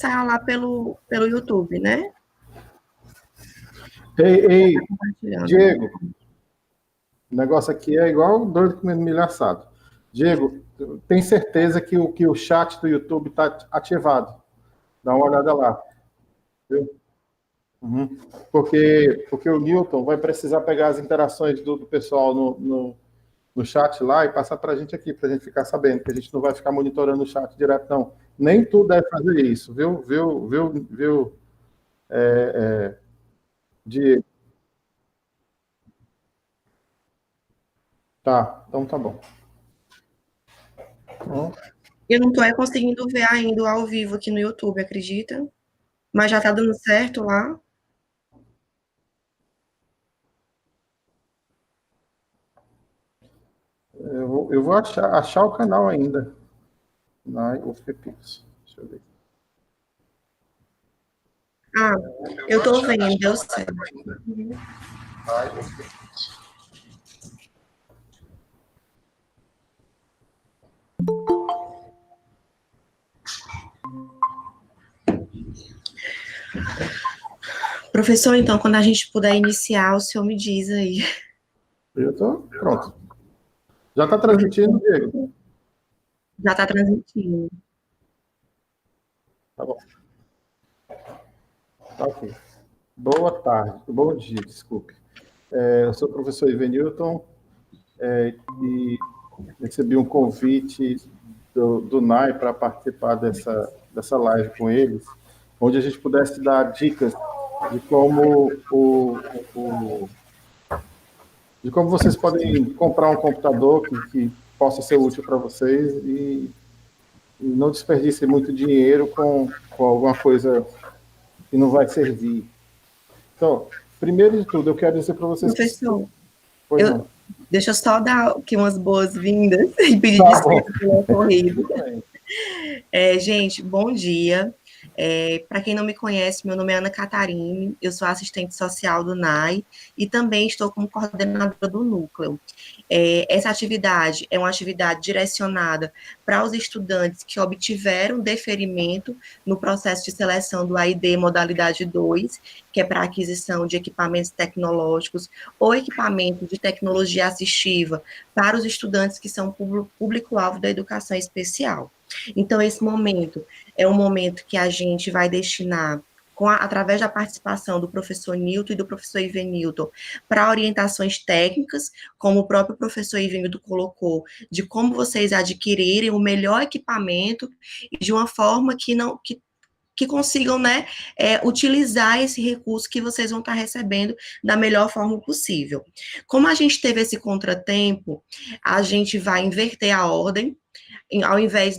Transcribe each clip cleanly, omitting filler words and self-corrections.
Sai lá pelo YouTube, né? Ei, Compartilhando. Diego, o negócio aqui é igual doido comendo milho assado. Diego, tem certeza que o chat do YouTube está ativado? Dá uma olhada lá. Viu? Uhum. Porque o Newton vai precisar pegar as interações do pessoal no chat lá e passar para a gente aqui, para a gente ficar sabendo, que a gente não vai ficar monitorando o chat direto, não. Nem tu deve fazer isso, viu, Diego? Tá, então tá bom. Então, Eu não estou conseguindo ver ainda ao vivo aqui no YouTube, acredita? Mas já está dando certo lá. eu vou achar o canal ainda. Na UFPix. Deixa eu ver. Ah, eu estou vendo, deu certo. Professor, então, quando a gente puder iniciar, o senhor me diz aí. Eu tô pronto. Já está transmitindo, Diego? Já está transmitindo. Tá bom. Tá ok. Boa tarde, bom dia, desculpe. Eu sou o professor Ivenilton e recebi um convite do NAI para participar dessa live com eles, onde a gente pudesse dar dicas de de como vocês podem comprar um computador que possa ser útil para vocês e não desperdice muito dinheiro com alguma coisa que não vai servir. Então, primeiro de tudo, eu quero dizer para vocês Professor, Pois não. deixa eu só dar aqui umas boas-vindas e pedir Tá desculpa pelo ocorrido. Tudo bem. Gente, bom dia. Para quem não me conhece, meu nome é Ana Catarine, eu sou assistente social do NAI e também estou como coordenadora do núcleo. Essa atividade é uma atividade direcionada para os estudantes que obtiveram deferimento no processo de seleção do AID modalidade 2, que é para aquisição de equipamentos tecnológicos ou equipamentos de tecnologia assistiva para os estudantes que são público-alvo da educação especial. Então, esse momento é um momento que a gente vai destinar, através da participação do professor Nilton e do professor Ivenilton, para orientações técnicas, como o próprio professor Ivenilton colocou, de como vocês adquirirem o melhor equipamento e de uma forma que consigam, né, utilizar esse recurso que vocês vão estar recebendo da melhor forma possível. Como a gente teve esse contratempo, a gente vai inverter a ordem, ao invés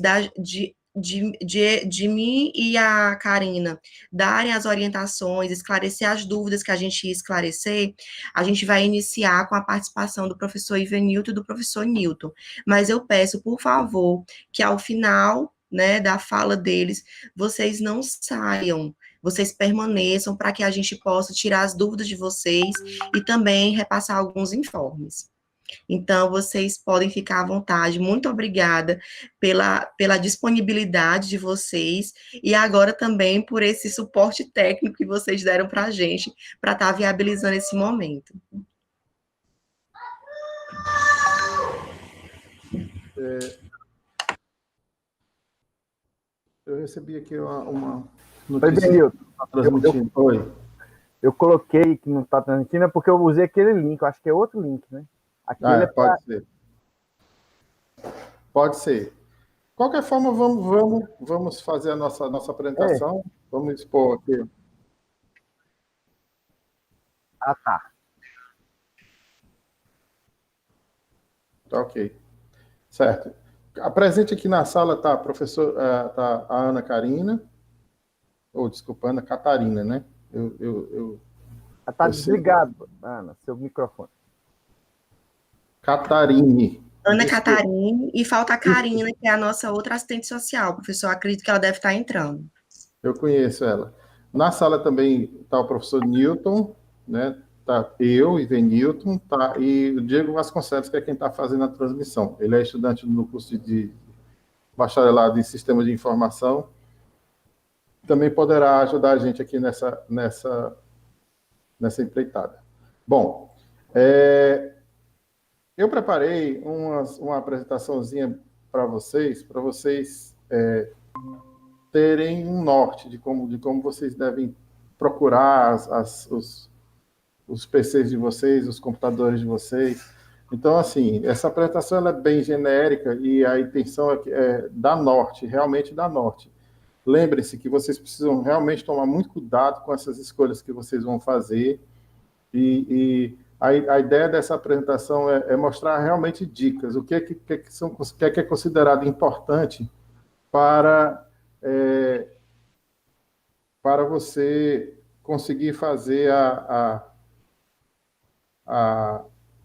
de mim e a Karina darem as orientações, esclarecer as dúvidas que a gente ia esclarecer, a gente vai iniciar com a participação do professor Ivenilton e do professor Nilton. Mas eu peço, por favor, que ao final, né, da fala deles, vocês não saiam, vocês permaneçam para que a gente possa tirar as dúvidas de vocês e também repassar alguns informes. Então, vocês podem ficar à vontade. Muito obrigada pela disponibilidade de vocês e agora também por esse suporte técnico que vocês deram para a gente, para estar viabilizando esse momento. Eu recebi aqui uma Oi, notícia. Benilton. Tá transmitindo. Oi. Eu coloquei que não está transmitindo, é porque eu usei aquele link, eu acho que é outro link, né? Aquele Pode ser. Pode ser. De qualquer forma, vamos fazer a nossa apresentação. Vamos expor aqui. Ah, tá. Tá ok. Certo. Presente aqui na sala está tá a Ana Karina. Desculpa, Ana Catarina, né? Está desligado, Ana, seu microfone. Catarine. Ana Catarine, e falta a Karina, que é a nossa outra assistente social. Professor, acredito que ela deve estar entrando. Eu conheço ela. Na sala também está o professor Newton, né? Tá eu, Ivenilton, tá, e o Diego Vasconcelos, que é quem está fazendo a transmissão. Ele é estudante no curso de bacharelado em Sistema de Informação. também poderá ajudar a gente aqui nessa empreitada. Bom, eu preparei uma apresentaçãozinha para vocês terem um norte de como vocês devem procurar os PCs de vocês, os computadores de vocês. Então, assim, essa apresentação ela é bem genérica e a intenção é dar norte, realmente dar norte. Lembre-se que vocês precisam realmente tomar muito cuidado com essas escolhas que vocês vão fazer e a ideia dessa apresentação é mostrar realmente dicas, o que é considerado importante para você conseguir fazer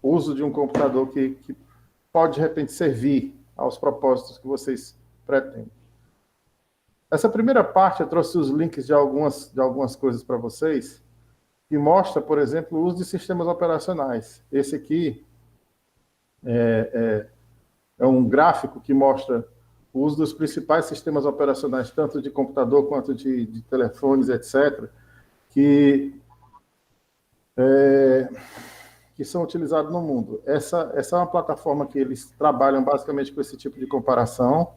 uso de um computador que pode, de repente, servir aos propósitos que vocês pretendem. Essa primeira parte, eu trouxe os links de algumas coisas para vocês, que mostra, por exemplo, o uso de sistemas operacionais. Esse aqui é um gráfico que mostra o uso dos principais sistemas operacionais, tanto de computador quanto de telefones, etc., que são utilizados no mundo. Essa é uma plataforma que eles trabalham basicamente com esse tipo de comparação,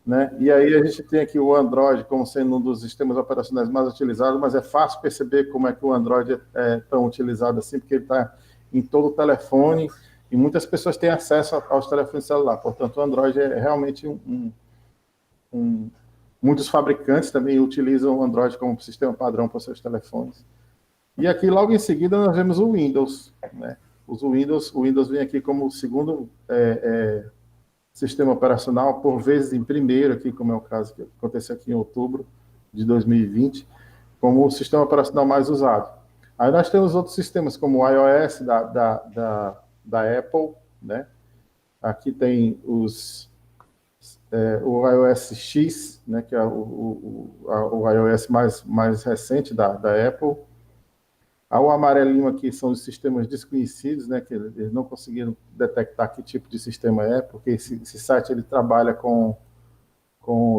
né? E aí a gente tem aqui o Android como sendo um dos sistemas operacionais mais utilizados, mas é fácil perceber como é que o Android é tão utilizado assim, porque ele está em todo o telefone, e muitas pessoas têm acesso aos telefones celulares. Portanto, o Android é realmente muitos fabricantes também utilizam o Android como sistema padrão para os seus telefones. E aqui, logo em seguida, nós vemos o Windows, né? O Windows vem aqui como o segundo sistema operacional, por vezes em primeiro, aqui, como é o caso que aconteceu aqui em outubro de 2020, como o sistema operacional mais usado. Aí nós temos outros sistemas, como o iOS da Apple, né? Aqui tem o iOS X, né, que é o iOS mais recente da Apple. O amarelinho aqui são os sistemas desconhecidos, né, que eles não conseguiram detectar que tipo de sistema é, porque esse site ele trabalha com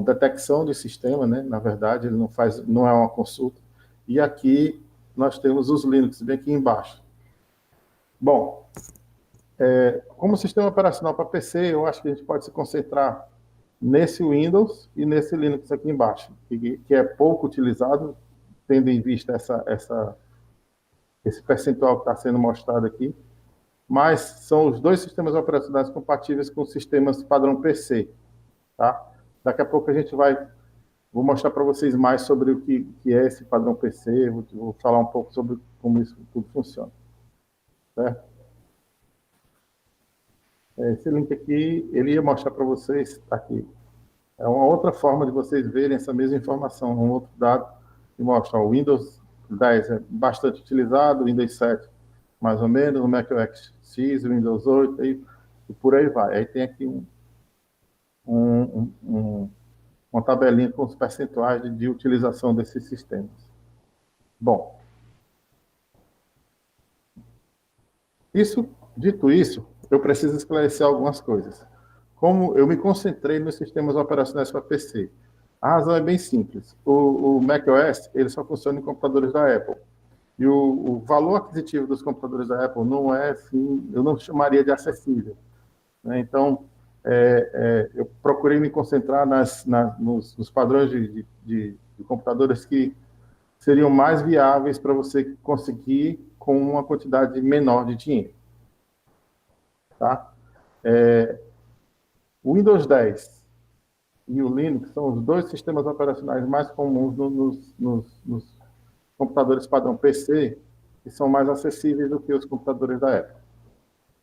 detecção de sistema, né, na verdade, ele não é uma consulta. E aqui nós temos os Linux, bem aqui embaixo. Bom, como sistema operacional para PC, eu acho que a gente pode se concentrar nesse Windows e nesse Linux aqui embaixo, que é pouco utilizado, tendo em vista esse percentual que está sendo mostrado aqui, mas são os dois sistemas operacionais compatíveis com sistemas padrão PC, tá? Daqui a pouco vou mostrar para vocês mais sobre o que é esse padrão PC, vou falar um pouco sobre como isso tudo funciona, certo? Esse link aqui, ele ia mostrar para vocês, tá aqui. É uma outra forma de vocês verem essa mesma informação, um outro dado que mostra o Windows 10 é bastante utilizado, o Windows 7 mais ou menos, o macOS X, o Windows 8, e por aí vai. Aí tem aqui uma tabelinha com os percentuais de utilização desses sistemas. Bom, dito isso, eu preciso esclarecer algumas coisas. Como eu me concentrei nos sistemas operacionais para PC? A razão é bem simples. O macOS ele só funciona em computadores da Apple. E o valor aquisitivo dos computadores da Apple não é, assim, eu não chamaria de acessível, né? Então, eu procurei me concentrar nos padrões de computadores que seriam mais viáveis para você conseguir com uma quantidade menor de dinheiro. Tá? O Windows 10 e o Linux são os dois sistemas operacionais mais comuns nos computadores padrão PC, que são mais acessíveis do que os computadores da Apple.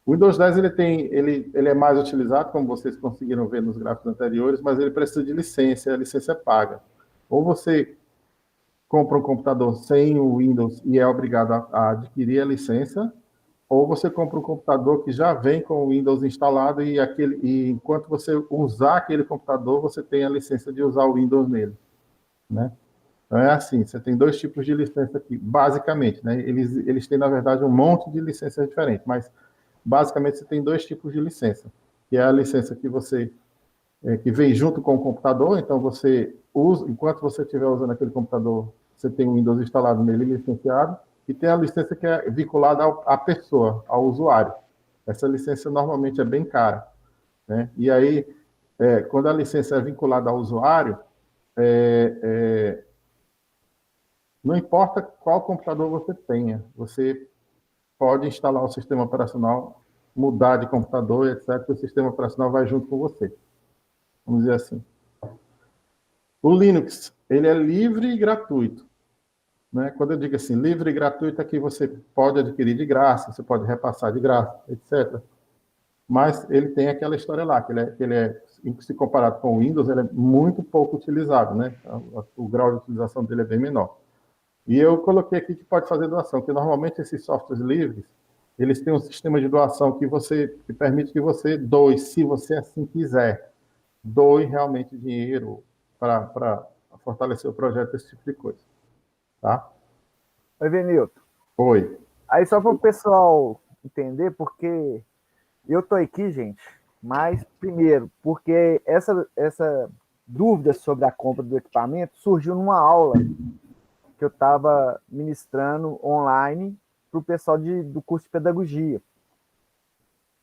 O Windows 10 ele é mais utilizado, como vocês conseguiram ver nos gráficos anteriores, mas ele precisa de licença, e a licença é paga. Ou você compra um computador sem o Windows e é obrigado a adquirir a licença, ou você compra um computador que já vem com o Windows instalado e enquanto você usar aquele computador, você tem a licença de usar o Windows nele, né? Então é assim, você tem dois tipos de licença aqui, basicamente, né? Eles têm, na verdade, um monte de licenças diferentes, mas basicamente você tem dois tipos de licença, que é a licença que você que vem junto com o computador, então você usa, enquanto você estiver usando aquele computador, você tem o Windows instalado nele, licenciado, e tem a licença que é vinculada à pessoa, ao usuário. Essa licença normalmente é bem cara, né? E aí, quando a licença é vinculada ao usuário, não importa qual computador você tenha, você pode instalar o sistema operacional, mudar de computador, etc. O sistema operacional vai junto com você. Vamos dizer assim. O Linux, ele é livre e gratuito, né? Quando eu digo assim, livre e gratuito, é que você pode adquirir de graça, você pode repassar de graça, etc. Mas ele tem aquela história lá, que ele é se comparado com o Windows, ele é muito pouco utilizado, né? O grau de utilização dele é bem menor. E eu coloquei aqui que pode fazer doação, que normalmente esses softwares livres, eles têm um sistema de doação que permite que você doe, se você assim quiser, doe realmente dinheiro para fortalecer o projeto, esse tipo de coisa. Tá? Oi, Venilton. Oi. Aí só para o pessoal entender, porque eu tô aqui, gente, mas primeiro, porque essa dúvida sobre a compra do equipamento surgiu numa aula que eu estava ministrando online para o pessoal do curso de pedagogia.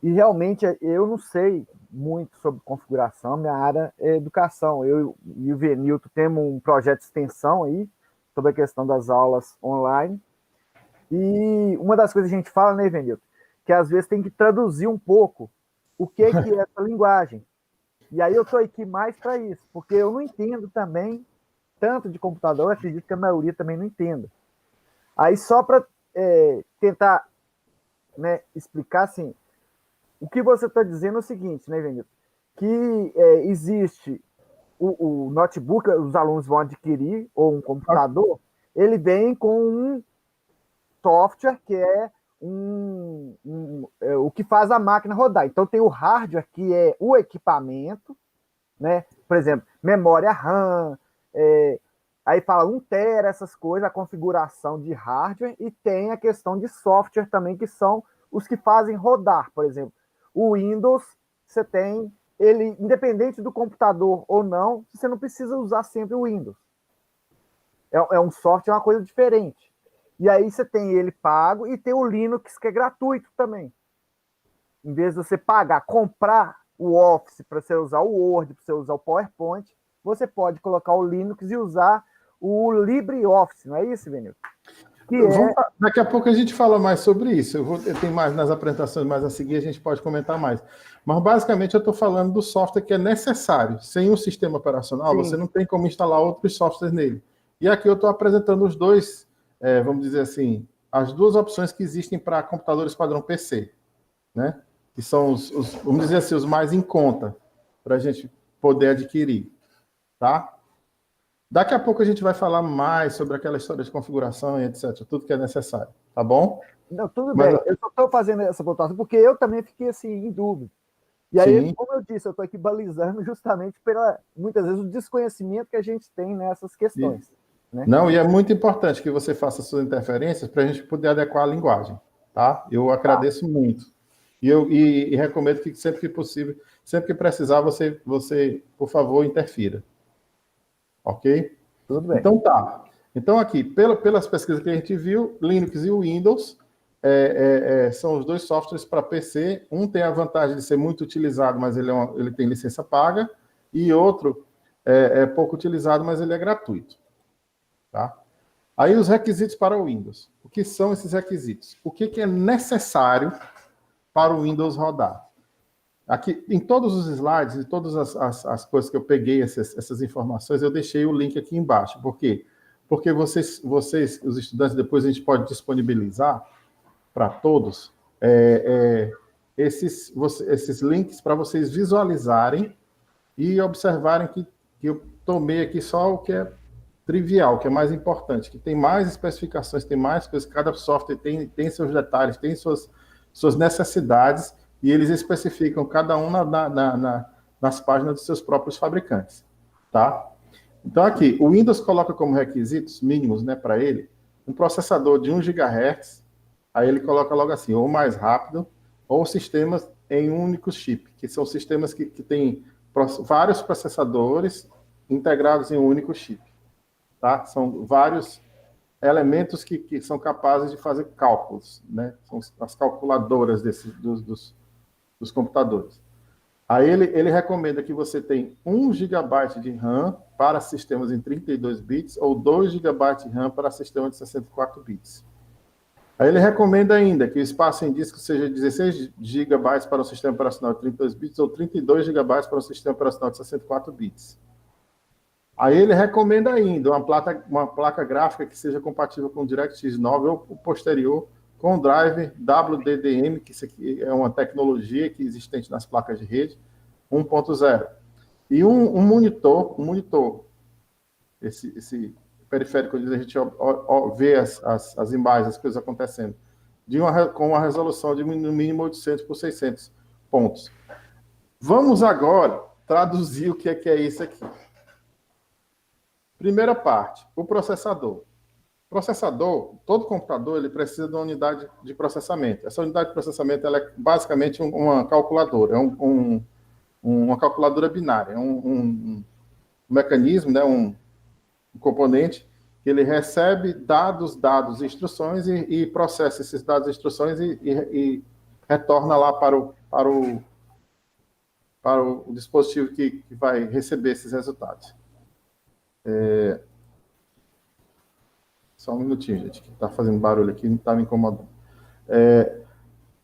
E realmente eu não sei muito sobre configuração, minha área é educação. Eu e o Venilton temos um projeto de extensão aí sobre a questão das aulas online. E uma das coisas que a gente fala, né, Venilton, que às vezes tem que traduzir um pouco o que é essa linguagem. E aí eu estou aqui mais para isso, porque eu não entendo também tanto de computador, eu acredito que a maioria também não entenda. Aí só para tentar, né, explicar assim, o que você está dizendo é o seguinte, né, Venilton? Que existe o notebook, os alunos vão adquirir, ou um computador, ele vem com um software que é o que faz a máquina rodar. Então tem o hardware, que é o equipamento, né? Por exemplo, memória RAM, aí fala 1 tera, essas coisas, a configuração de hardware, e tem a questão de software também, que são os que fazem rodar. Por exemplo, o Windows, você tem ele, independente do computador ou não, você não precisa usar sempre o Windows. É um software, é uma coisa diferente. E aí você tem ele pago e tem o Linux, que é gratuito também. Em vez de você pagar, comprar o Office para você usar o Word, para você usar o PowerPoint, você pode colocar o Linux e usar o LibreOffice, não é isso, Venilton? Daqui a pouco a gente fala mais sobre isso. Eu tenho mais nas apresentações, mais a seguir a gente pode comentar mais. Mas basicamente eu estou falando do software que é necessário. Sem um sistema operacional, sim, você não tem como instalar outros softwares nele. E aqui eu estou apresentando os dois, vamos dizer assim, as duas opções que existem para computadores padrão PC, né? Que são vamos dizer assim, os mais em conta para a gente poder adquirir, tá? Daqui a pouco a gente vai falar mais sobre aquela história de configuração e etc, tudo que é necessário, tá bom? Não, tudo bem, eu só estou fazendo essa pontuação porque eu também fiquei assim, em dúvida. E aí, sim, como eu disse, eu estou aqui balizando justamente muitas vezes, o desconhecimento que a gente tem nessas questões. Né? Não, e é muito importante que você faça suas interferências para a gente poder adequar a linguagem, tá? Eu agradeço muito. E recomendo que sempre que possível, sempre que precisar, você por favor, interfira. Ok? Tudo bem. Então tá. Então aqui, pelas pesquisas que a gente viu, Linux e o Windows são os dois softwares para PC. Um tem a vantagem de ser muito utilizado, mas ele tem licença paga, e outro é pouco utilizado, mas ele é gratuito. Tá? Aí os requisitos para o Windows. O que são esses requisitos? O que é necessário para o Windows rodar? Aqui, em todos os slides, e todas as coisas que eu peguei, essas informações, eu deixei o link aqui embaixo. Por quê? Porque vocês, os estudantes, depois a gente pode disponibilizar para todos esses links para vocês visualizarem e observarem que eu tomei aqui só o que é trivial, que é mais importante, que tem mais especificações, tem mais coisas, cada software tem seus detalhes, tem suas necessidades, e eles especificam cada um nas páginas dos seus próprios fabricantes, tá? Então aqui, o Windows coloca como requisitos mínimos, né, para ele, um processador de 1 GHz, aí ele coloca logo assim, ou mais rápido, ou sistemas em um único chip, que são sistemas que têm vários processadores integrados em um único chip. Tá? São vários elementos que são capazes de fazer cálculos, né? São as calculadoras dos computadores. Aí ele recomenda que você tenha 1 GB de RAM para sistemas em 32 bits ou 2 GB de RAM para sistemas de 64 bits. Aí ele recomenda ainda que o espaço em disco seja 16 GB para o sistema operacional de 32 bits ou 32 GB para o sistema operacional de 64 bits. Aí ele recomenda ainda uma placa gráfica que seja compatível com o DirectX 9 ou posterior, com o driver WDDM, que isso aqui é uma tecnologia que é existente nas placas de rede, 1.0. E um monitor, esse periférico onde a gente vê as imagens, as coisas acontecendo, com uma resolução de no mínimo 800 por 600 pontos. Vamos agora traduzir o que é isso aqui. Primeira parte, o processador. Processador, todo computador ele precisa de uma unidade de processamento. Essa unidade de processamento ela é basicamente uma calculadora, uma calculadora binária, é um mecanismo, né, um componente que ele recebe dados, instruções e processa esses dados e instruções e retorna lá para o dispositivo que vai receber esses resultados. Só um minutinho, gente, que está fazendo barulho aqui, não está me incomodando.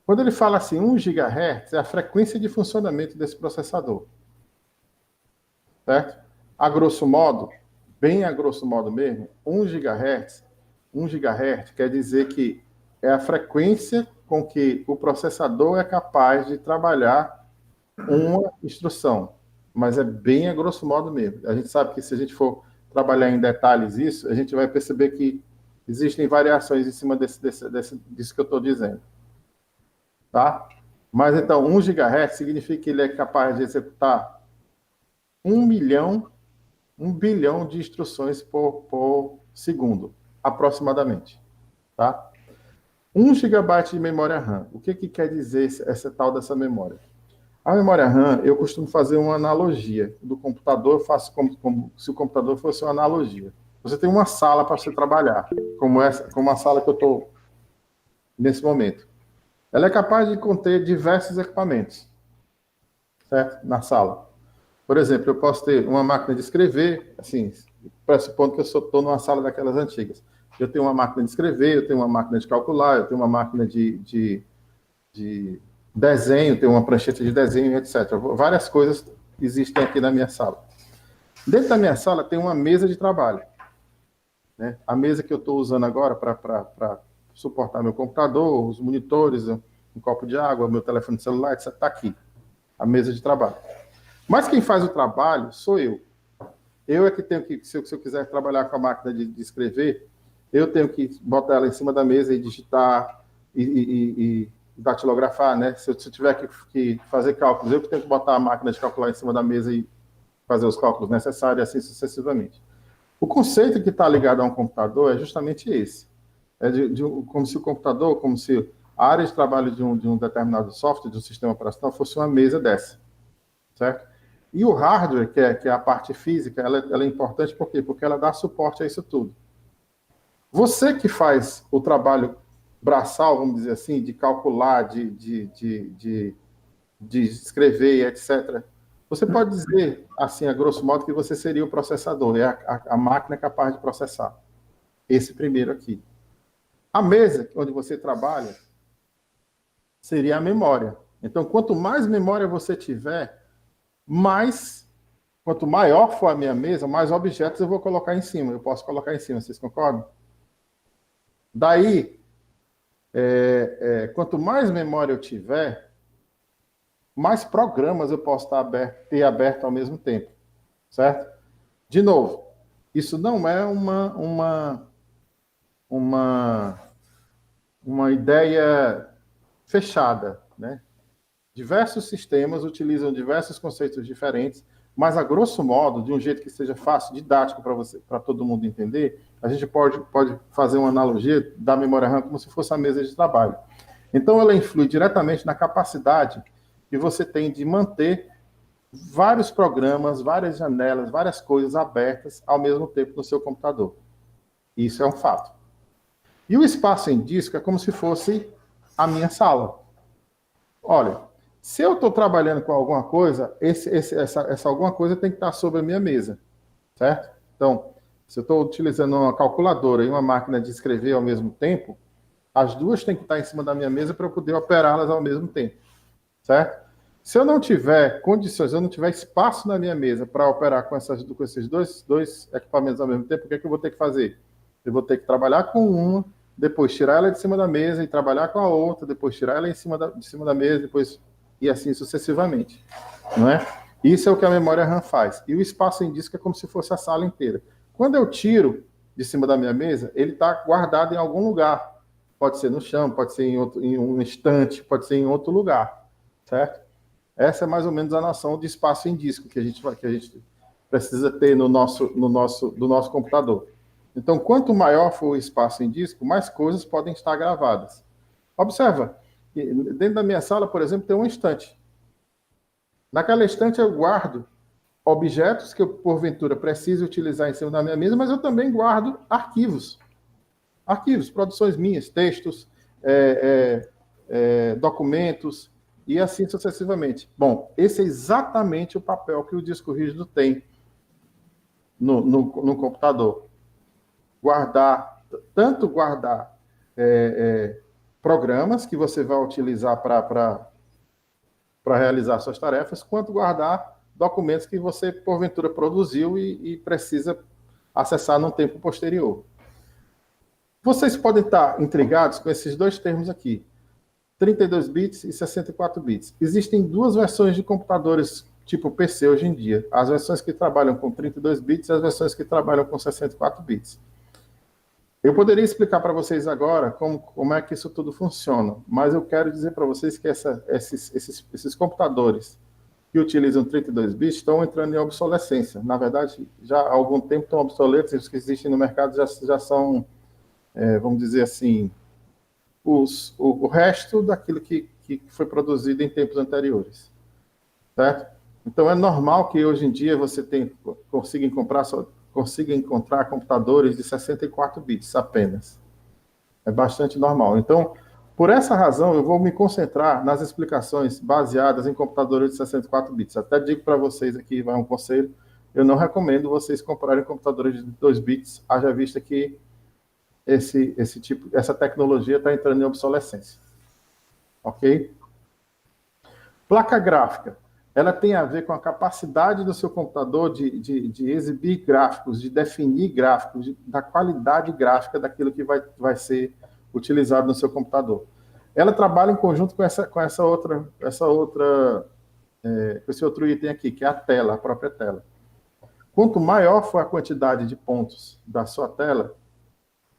Quando ele fala assim, 1 GHz é a frequência de funcionamento desse processador. Certo? A grosso modo, bem a grosso modo mesmo, 1 GHz quer dizer que é a frequência com que o processador é capaz de trabalhar uma instrução. Mas é bem a grosso modo mesmo. A gente sabe que se a gente for trabalhar em detalhes isso, a gente vai perceber que existem variações em cima disso que eu estou dizendo. Tá? Mas então, 1 GHz significa que ele é capaz de executar 1 bilhão de instruções por segundo, aproximadamente. Tá? 1 GB de memória RAM. O que quer dizer essa tal dessa memória? A memória RAM, eu costumo fazer uma analogia do computador, eu faço como se o computador fosse uma analogia. Você tem uma sala para você trabalhar, como a sala que eu estou nesse momento. Ela é capaz de conter diversos equipamentos, certo? Na sala. Por exemplo, eu posso ter uma máquina de escrever, assim, pressupondo que eu estou numa sala daquelas antigas. Eu tenho uma máquina de escrever, eu tenho uma máquina de calcular, eu tenho uma máquina de desenho, tenho uma prancheta de desenho, etc. Várias coisas existem aqui na minha sala. Dentro da minha sala tem uma mesa de trabalho. Né? A mesa que eu estou usando agora para suportar meu computador, os monitores, um copo de água, meu telefone celular, etc. Está aqui, a mesa de trabalho. Mas quem faz o trabalho sou eu. Eu é que tenho que, se eu quiser trabalhar com a máquina de escrever, eu tenho que botar ela em cima da mesa e digitar e datilografar, né? Se eu tiver que fazer cálculos, eu que tenho que botar a máquina de calcular em cima da mesa e fazer os cálculos necessários e assim sucessivamente. O conceito que está ligado a um computador é justamente esse. É como se o computador, como se a área de trabalho de um determinado software, de um sistema operacional, fosse uma mesa dessa. Certo? E o hardware, que é a parte física, ela é importante por quê? Porque ela dá suporte a isso tudo. Você que faz o trabalho braçal, vamos dizer assim, de calcular, de escrever, etc., você pode dizer, assim, a grosso modo, que você seria o processador, é a máquina capaz de processar. Esse primeiro aqui. A mesa onde você trabalha seria a memória. Então, quanto mais memória você tiver, quanto maior for a minha mesa, mais objetos eu vou colocar em cima. Eu posso colocar em cima, vocês concordam? Daí, quanto mais memória eu tiver, mais programas eu posso ter aberto ao mesmo tempo, certo? De novo, isso não é uma ideia fechada, né? Diversos sistemas utilizam diversos conceitos diferentes, mas a grosso modo, de um jeito que seja fácil, didático para todo mundo entender, a gente pode fazer uma analogia da memória RAM como se fosse a mesa de trabalho. Então, ela influi diretamente na capacidade que você tem de manter vários programas, várias janelas, várias coisas abertas ao mesmo tempo no seu computador. Isso é um fato. E o espaço em disco é como se fosse a minha sala. Olha, se eu estou trabalhando com alguma coisa, essa alguma coisa tem que estar sobre a minha mesa, certo? Então, se eu estou utilizando uma calculadora e uma máquina de escrever ao mesmo tempo, as duas têm que estar em cima da minha mesa para eu poder operá-las ao mesmo tempo, certo? Se eu não tiver condições, eu não tiver espaço na minha mesa para operar com esses dois equipamentos ao mesmo tempo, o que é que eu vou ter que fazer? Eu vou ter que trabalhar com uma, depois tirar ela de cima da mesa e trabalhar com a outra, depois tirar ela de cima da mesa, depois e assim sucessivamente, não é? Isso é o que a memória RAM faz. E o espaço em disco é como se fosse a sala inteira. Quando eu tiro de cima da minha mesa, ele está guardado em algum lugar. Pode ser no chão, pode ser em um estante, pode ser em outro lugar, certo? Essa é mais ou menos a noção de espaço em disco que a gente precisa ter do nosso computador. Então, quanto maior for o espaço em disco, mais coisas podem estar gravadas. Observa, dentro da minha sala, por exemplo, tem uma estante. Naquela estante eu guardo objetos que eu, porventura, preciso utilizar em cima da minha mesa, mas eu também guardo arquivos. Arquivos, produções minhas, textos, documentos, e assim sucessivamente. Bom, esse é exatamente o papel que o disco rígido tem no computador. Guardar programas que você vai utilizar para realizar suas tarefas, quanto guardar documentos que você, porventura, produziu e precisa acessar num tempo posterior. Vocês podem estar intrigados com esses dois termos aqui, 32 bits e 64 bits. Existem duas versões de computadores tipo PC hoje em dia. As versões que trabalham com 32 bits e as versões que trabalham com 64 bits. Eu poderia explicar para vocês agora como é que isso tudo funciona, mas eu quero dizer para vocês que esses computadores que utilizam 32 bits estão entrando em obsolescência. Na verdade, já há algum tempo estão obsoletos, e os que existem no mercado já são, vamos dizer assim, o resto daquilo que foi produzido em tempos anteriores, certo? Então, é normal que hoje em dia você consiga encontrar computadores de 64 bits apenas. É bastante normal. Então, por essa razão, eu vou me concentrar nas explicações baseadas em computadores de 64 bits. Até digo para vocês aqui, vai um conselho, eu não recomendo vocês comprarem computadores de 2 bits, haja vista que essa tecnologia está entrando em obsolescência. Ok? Placa gráfica. Ela tem a ver com a capacidade do seu computador de exibir gráficos, de definir gráficos, da qualidade gráfica daquilo que vai ser utilizado no seu computador. Ela trabalha em conjunto com esse outro item aqui, que é a tela, a própria tela. Quanto maior for a quantidade de pontos da sua tela,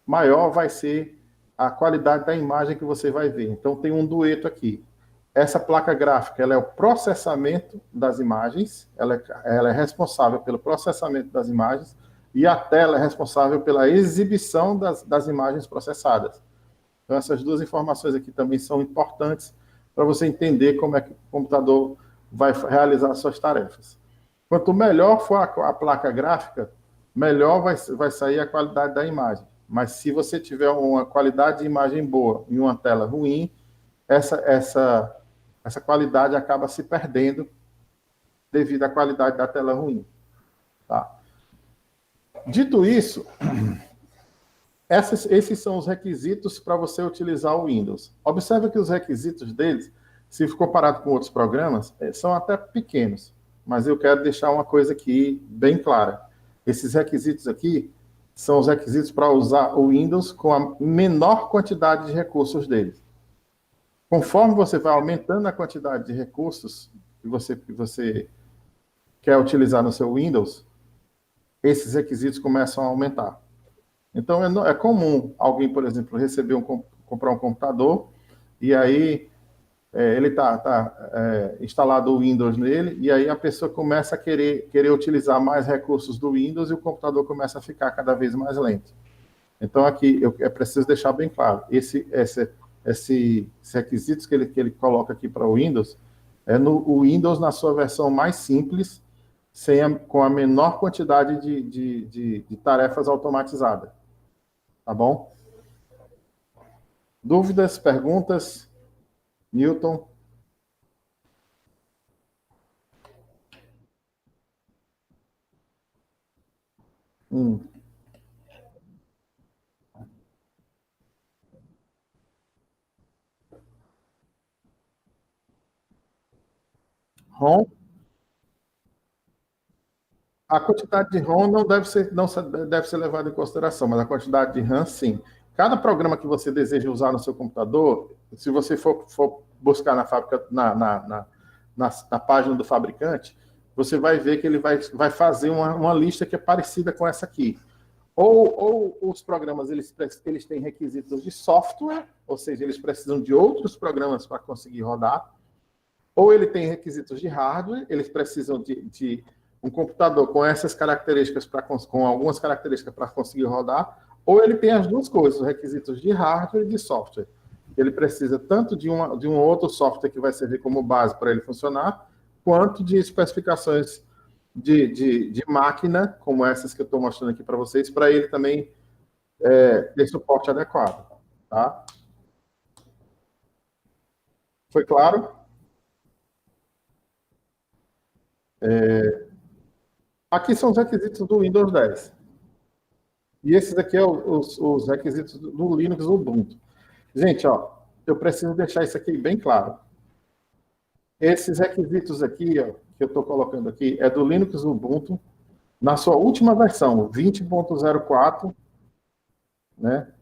maior vai ser a qualidade da imagem que você vai ver. Então, tem um dueto aqui. Essa placa gráfica, ela é o processamento das imagens, ela é responsável pelo processamento das imagens, e a tela é responsável pela exibição das imagens processadas. Então, essas duas informações aqui também são importantes para você entender como é que o computador vai realizar as suas tarefas. Quanto melhor for a placa gráfica, melhor vai sair a qualidade da imagem. Mas se você tiver uma qualidade de imagem boa em uma tela ruim, essa qualidade acaba se perdendo devido à qualidade da tela ruim. Tá? Dito isso, esses são os requisitos para você utilizar o Windows. Observe que os requisitos deles, se comparado com outros programas, são até pequenos. Mas eu quero deixar uma coisa aqui bem clara. Esses requisitos aqui são os requisitos para usar o Windows com a menor quantidade de recursos dele. Conforme você vai aumentando a quantidade de recursos que você quer utilizar no seu Windows, esses requisitos começam a aumentar. Então, é comum alguém, por exemplo, comprar um computador e aí ele está instalado o Windows nele, e aí a pessoa começa a querer utilizar mais recursos do Windows e o computador começa a ficar cada vez mais lento. Então, aqui, é preciso deixar bem claro, esses requisitos que ele coloca aqui para o Windows, É no Windows na sua versão mais simples, com a menor quantidade de tarefas automatizadas. Tá bom? Dúvidas, perguntas? Newton? ROM? A quantidade de ROM não deve ser levada em consideração, mas a quantidade de RAM, sim. Cada programa que você deseja usar no seu computador, se você for buscar na fábrica, na página do fabricante, você vai ver que ele vai fazer uma lista que é parecida com essa aqui. Ou os programas eles têm requisitos de software, ou seja, eles precisam de outros programas para conseguir rodar, ou ele tem requisitos de hardware, eles precisam de um computador com essas características, com algumas características para conseguir rodar, ou ele tem as duas coisas, os requisitos de hardware e de software. Ele precisa tanto de um outro software que vai servir como base para ele funcionar, quanto de especificações de máquina, como essas que eu estou mostrando aqui para vocês, para ele também ter suporte adequado. Tá? Foi claro? Aqui são os requisitos do Windows 10. E esses aqui são os requisitos do Linux Ubuntu. Gente, ó, eu preciso deixar isso aqui bem claro. Esses requisitos aqui, ó, que eu estou colocando aqui, é do Linux Ubuntu, na sua última versão, 20.04, né?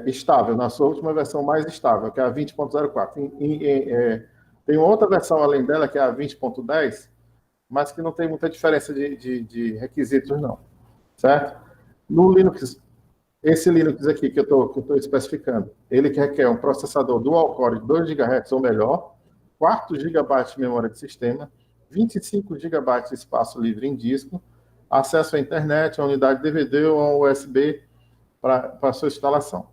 Estável, na sua última versão mais estável, que é a 20.04. Tem outra versão além dela, que é a 20.10, mas que não tem muita diferença de requisitos, não. Certo? No Linux, esse Linux aqui que eu estou especificando, ele requer um processador dual-core de 2 GHz ou melhor, 4 GB de memória de sistema, 25 GB de espaço livre em disco, acesso à internet, a unidade DVD ou a USB para sua instalação.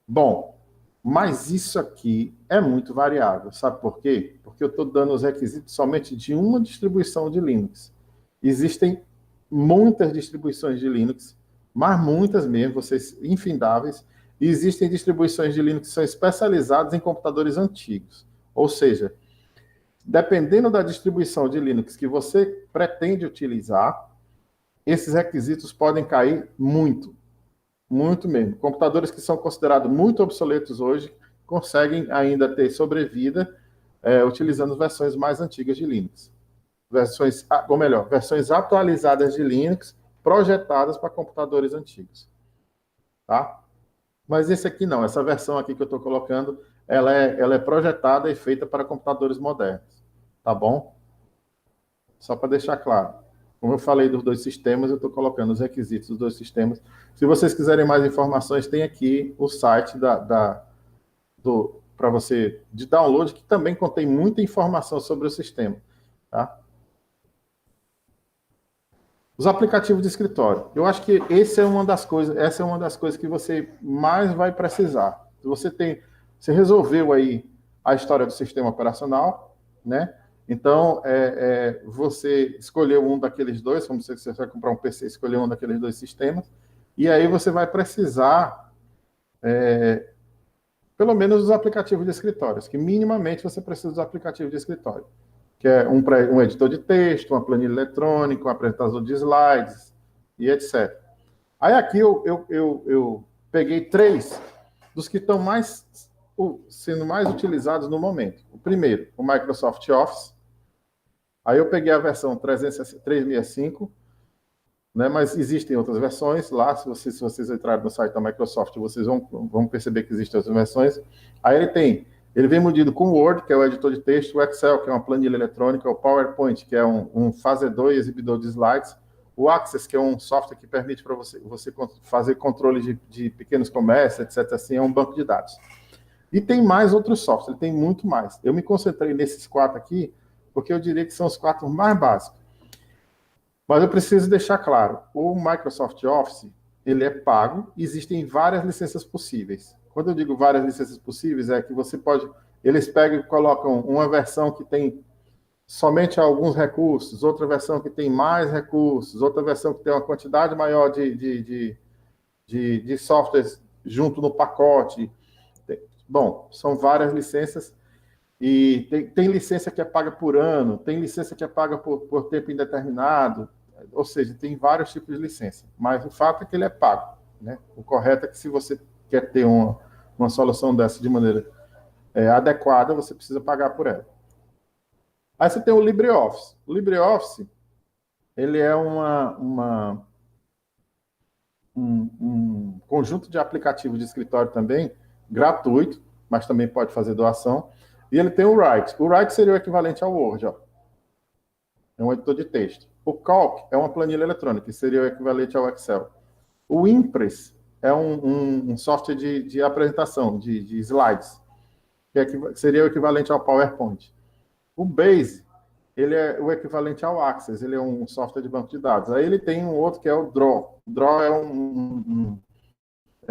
Bom, mas isso aqui é muito variável. Sabe por quê? Porque eu estou dando os requisitos somente de uma distribuição de Linux. Existem muitas distribuições de Linux, mas muitas mesmo, vocês infindáveis, e existem distribuições de Linux que são especializadas em computadores antigos. Ou seja, dependendo da distribuição de Linux que você pretende utilizar, esses requisitos podem cair muito. Muito mesmo. Computadores que são considerados muito obsoletos hoje conseguem ainda ter sobrevida utilizando versões mais antigas de Linux. Versões atualizadas de Linux projetadas para computadores antigos. Tá? Mas esse aqui não, essa versão aqui que eu estou colocando, ela é projetada e feita para computadores modernos. Tá bom? Só para deixar claro. Como eu falei dos dois sistemas, eu estou colocando os requisitos dos dois sistemas. Se vocês quiserem mais informações, tem aqui o site para você de download, que também contém muita informação sobre o sistema. Tá? Os aplicativos de escritório. Eu acho que essa é uma das coisas que você mais vai precisar. Se você resolveu aí a história do sistema operacional, né? Então, você escolheu um daqueles dois, como você vai comprar um PC, escolher um daqueles dois sistemas, e aí você vai precisar, pelo menos, dos aplicativos de escritórios, que minimamente você precisa dos aplicativos de escritório, que é um editor de texto, uma planilha eletrônica, um apresentador de slides, e etc. Aí aqui eu peguei 3 dos que estão sendo mais utilizados no momento. O primeiro, o Microsoft Office. Aí eu peguei a versão 365, né, mas existem outras versões lá. Se vocês entrarem no site da Microsoft, vocês vão perceber que existem outras versões. Aí ele vem munido com o Word, que é o editor de texto, o Excel, que é uma planilha eletrônica, o PowerPoint, que é um fazedor e exibidor de slides, o Access, que é um software que permite para você fazer controle de pequenos comércios, etc. Assim, é um banco de dados. E tem mais outros softwares, ele tem muito mais. Eu me concentrei nesses 4 aqui, porque eu diria que são os 4 mais básicos. Mas eu preciso deixar claro, o Microsoft Office, ele é pago, existem várias licenças possíveis. Quando eu digo várias licenças possíveis, é que você pode eles pegam e colocam uma versão que tem somente alguns recursos, outra versão que tem mais recursos, outra versão que tem uma quantidade maior de softwares junto no pacote. Bom, são várias licenças, e tem licença que é paga por ano, tem licença que é paga por tempo indeterminado, ou seja, tem vários tipos de licença, mas o fato é que ele é pago, né? O correto é que se você quer ter uma solução dessa de maneira adequada, você precisa pagar por ela. Aí você tem o LibreOffice. O LibreOffice, ele é um conjunto de aplicativos de escritório também, gratuito, mas também pode fazer doação. E ele tem o Write. O Write seria o equivalente ao Word, ó. É um editor de texto. O Calc é uma planilha eletrônica, que seria o equivalente ao Excel. O Impress é um software de apresentação, de slides, que seria o equivalente ao PowerPoint. O Base, ele é o equivalente ao Access, ele é um software de banco de dados. Aí ele tem um outro que é o Draw. O Draw é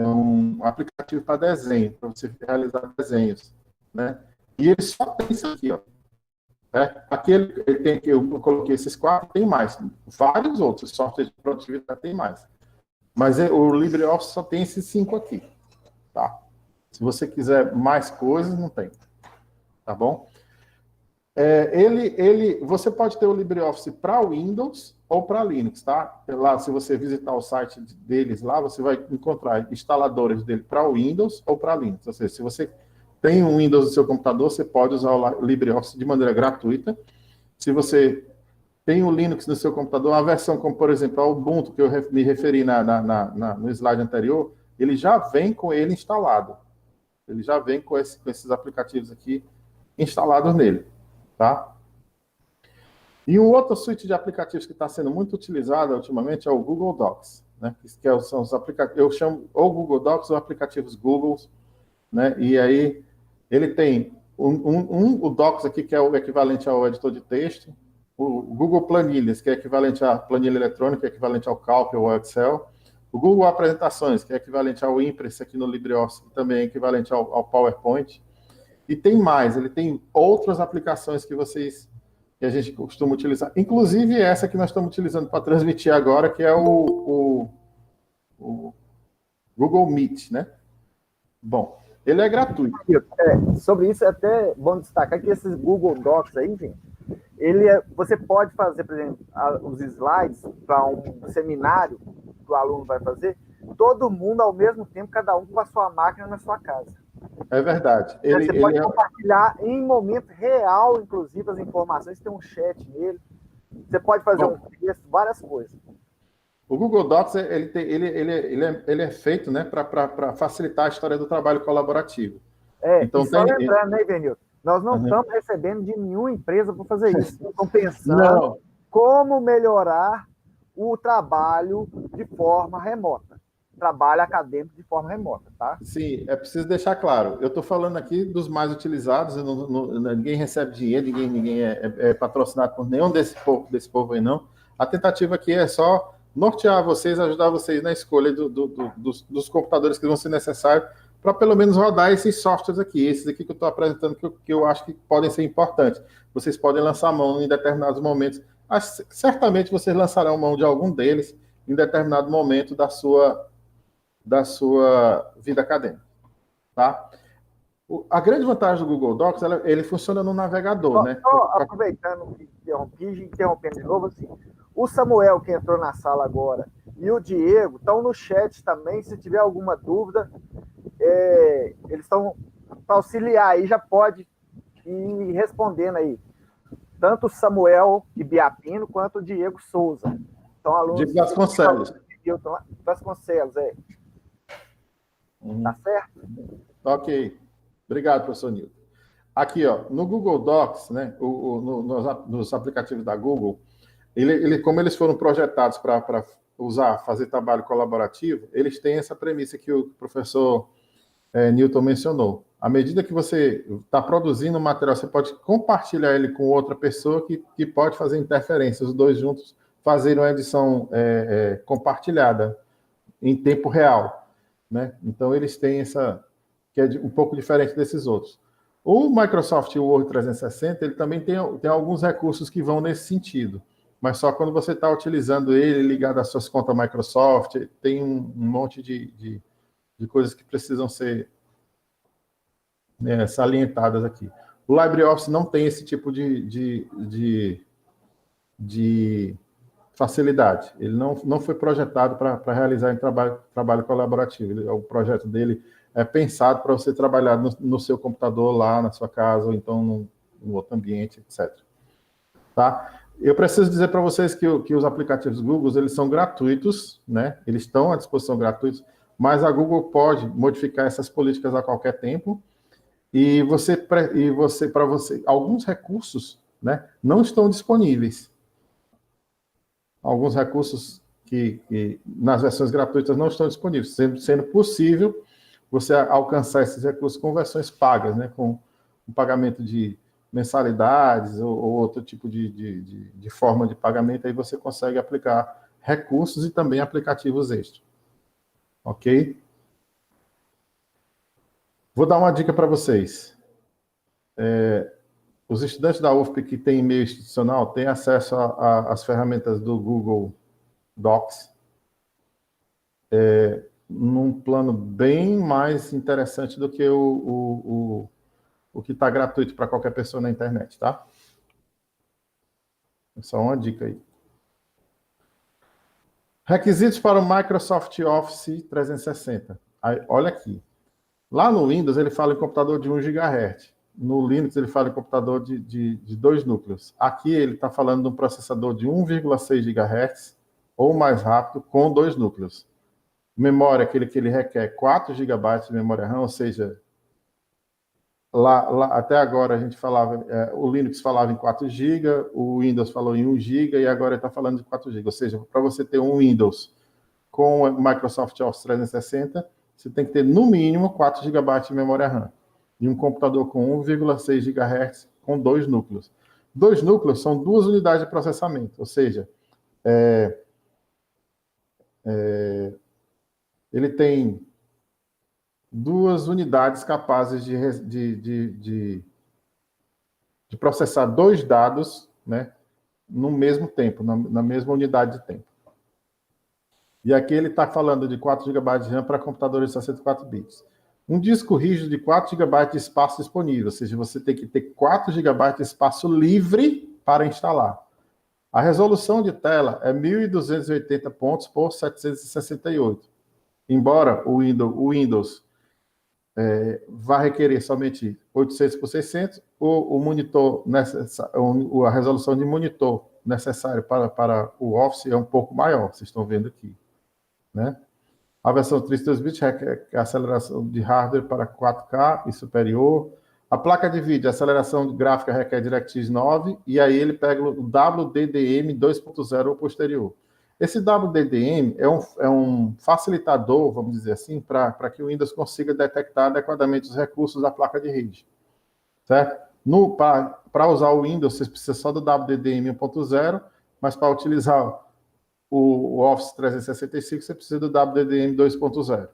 um aplicativo para desenho, para você realizar desenhos, né? E ele só tem isso aqui, ó. Aqui ele tem, eu coloquei esses 4, tem mais. Vários outros softwares de produtividade tem mais. Mas o LibreOffice só tem esses 5 aqui, tá? Se você quiser mais coisas, não tem. Tá bom? Você pode ter o LibreOffice para Windows ou para Linux, tá? Lá, se você visitar o site deles lá, você vai encontrar instaladores dele para Windows ou para Linux. Ou seja, se você tem um Windows no seu computador, você pode usar o LibreOffice de maneira gratuita. Se você tem o Linux no seu computador, uma versão como, por exemplo, a Ubuntu, que eu me referi no slide anterior, ele já vem com ele instalado. Ele já vem com esses aplicativos aqui instalados nele, tá? E um outro suite de aplicativos que está sendo muito utilizado ultimamente é o Google Docs, né? São os aplicativos, eu chamo ou Google Docs ou aplicativos Google, né? E aí ele tem o Docs aqui, que é o equivalente ao editor de texto, o Google Planilhas, que é equivalente à planilha eletrônica, que é equivalente ao Calc ou ao Excel, o Google Apresentações, que é equivalente ao Impress aqui no LibreOffice, que também é equivalente ao PowerPoint, e tem mais, ele tem outras aplicações que a gente costuma utilizar, inclusive essa que nós estamos utilizando para transmitir agora, que é o Google Meet, né? Bom, ele é gratuito. Sobre isso é até bom destacar que esses Google Docs aí, gente, você pode fazer, por exemplo, os slides para um seminário que o aluno vai fazer, todo mundo ao mesmo tempo, cada um com a sua máquina na sua casa. É verdade. Você pode compartilhar em momento real, inclusive, as informações, tem um chat nele. Você pode fazer um texto, várias coisas. O Google Docs ele é feito, né, para facilitar a história do trabalho colaborativo. Então, e só lembrando, né, Ivenilton? Nós não estamos recebendo de nenhuma empresa para fazer isso. Estamos pensando como melhorar o trabalho de forma remota. Trabalho acadêmico de forma remota, tá? Sim, é preciso deixar claro. Eu estou falando aqui dos mais utilizados, ninguém recebe dinheiro, ninguém é patrocinado por nenhum desse povo aí, não. A tentativa aqui é só nortear vocês, ajudar vocês na escolha dos computadores que vão ser necessários para pelo menos rodar esses softwares aqui, esses aqui que eu estou apresentando, que eu acho que podem ser importantes. Vocês podem lançar mão em determinados momentos. Certamente vocês lançarão mão de algum deles em determinado momento da sua vida acadêmica, tá? A grande vantagem do Google Docs, ele funciona no navegador, né? Aproveitando que interrompendo de novo, assim, o Samuel, que entrou na sala agora, e o Diego estão no chat também, se tiver alguma dúvida, eles estão para auxiliar aí, já pode ir respondendo aí. Tanto o Samuel Ibiapino quanto o Diego Souza. Então, alunos... Diego Vasconcelos. Vasconcelos, Tá certo? Ok. Obrigado, professor Nilton. Aqui, ó, no Google Docs, né, nos aplicativos da Google, como eles foram projetados para fazer trabalho colaborativo, eles têm essa premissa que o professor Newton mencionou. À medida que você está produzindo um material, você pode compartilhar ele com outra pessoa que pode fazer interferência, os dois juntos fazerem uma edição compartilhada em tempo real, né? Então, eles têm essa, que é um pouco diferente desses outros. O Microsoft Word 360, ele também tem alguns recursos que vão nesse sentido, mas só quando você está utilizando ele ligado às suas contas Microsoft, tem um monte de coisas que precisam ser salientadas aqui. O LibreOffice não tem esse tipo de facilidade. Ele não foi projetado para realizar em trabalho colaborativo. O projeto dele é pensado para você trabalhar no seu computador lá na sua casa, ou então num outro ambiente, etc. Tá? Eu preciso dizer para vocês que os aplicativos Google, eles são gratuitos, né? Eles estão à disposição gratuitos, mas a Google pode modificar essas políticas a qualquer tempo, e alguns recursos, né, não estão disponíveis. Alguns recursos que nas versões gratuitas não estão disponíveis, sendo possível você alcançar esses recursos com versões pagas, né, com o pagamento de mensalidades ou outro tipo de forma de pagamento, aí você consegue aplicar recursos e também aplicativos extras. Ok? Vou dar uma dica para vocês. Os estudantes da UFP que têm e-mail institucional têm acesso às ferramentas do Google Docs num plano bem mais interessante do que o que está gratuito para qualquer pessoa na internet, tá? Só uma dica aí. Requisitos para o Microsoft Office 360. Aí, olha aqui. Lá no Windows, ele fala em computador de 1 GHz. No Linux, ele fala em computador de 2 núcleos. Aqui, ele está falando de um processador de 1,6 GHz ou mais rápido com 2 núcleos. Memória, aquele que ele requer 4 GB de memória RAM, ou seja, lá até agora a gente falava, o Linux falava em 4 GB, o Windows falou em 1 GB e agora ele está falando de 4 GB. Ou seja, para você ter um Windows com o Microsoft Office 360, você tem que ter no mínimo 4 GB de memória RAM. E um computador com 1,6 GHz com 2 núcleos. 2 núcleos são 2 unidades de processamento, ou seja, ele tem 2 unidades capazes de processar 2 dados, né, no mesmo tempo, na mesma unidade de tempo. E aqui ele está falando de 4 GB de RAM para computadores de 64 bits. Um disco rígido de 4 GB de espaço disponível, ou seja, você tem que ter 4 GB de espaço livre para instalar. A resolução de tela é 1.280 pontos por 768. Embora o Windows vai requerer somente 800 por 600, o monitor a resolução de monitor necessária para o Office é um pouco maior, vocês estão vendo aqui, né? A versão 32 bits requer aceleração de hardware para 4K e superior. A placa de vídeo, a aceleração gráfica requer DirectX 9, e aí ele pega o WDDM 2.0 ou posterior. Esse WDDM é um facilitador, vamos dizer assim, para que o Windows consiga detectar adequadamente os recursos da placa de rede. Certo? Para usar o Windows, você precisa só do WDDM 1.0, mas para utilizar o Office 365, você precisa do WDDM 2.0.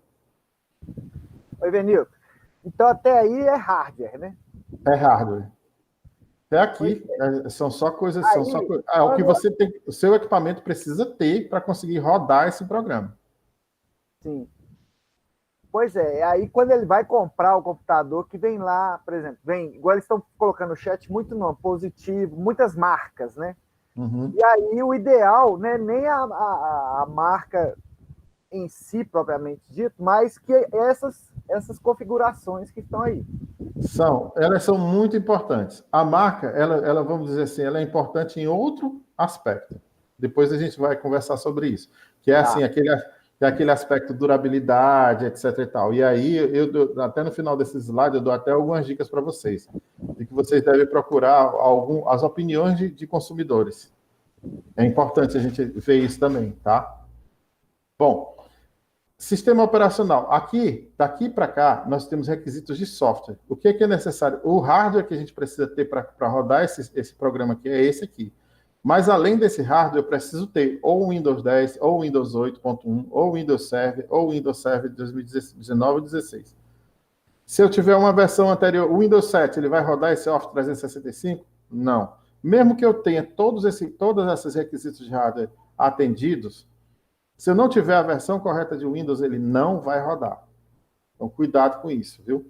Oi, Benilton. Então, até aí é hardware, né? É hardware. Até aqui, são só coisas... o que você tem, o seu equipamento precisa ter para conseguir rodar esse programa. Sim. Pois é, aí quando ele vai comprar o computador, que vem lá, por exemplo, igual eles estão colocando no chat, muito nome positivo, muitas marcas, né? Uhum. E aí o ideal, né, nem a marca em si, propriamente dito, mas que essas configurações que estão aí. Elas são muito importantes. A marca, ela, vamos dizer assim, ela é importante em outro aspecto. Depois a gente vai conversar sobre isso. Que é assim, aquele aspecto durabilidade, etc. e tal. E aí, até no final desse slide, eu dou até algumas dicas para vocês. De que vocês devem procurar as opiniões de consumidores. É importante a gente ver isso também, tá? Bom, sistema operacional. Daqui para cá, nós temos requisitos de software. O que é necessário? O hardware que a gente precisa ter para rodar esse programa aqui é esse aqui. Mas, além desse hardware, eu preciso ter ou o Windows 10, ou o Windows 8.1, ou o Windows Server, ou o Windows Server 2019 ou 2016. Se eu tiver uma versão anterior, o Windows 7, ele vai rodar esse Office 365? Não. Mesmo que eu tenha todos esses requisitos de hardware atendidos, se eu não tiver a versão correta de Windows, ele não vai rodar. Então, cuidado com isso, viu?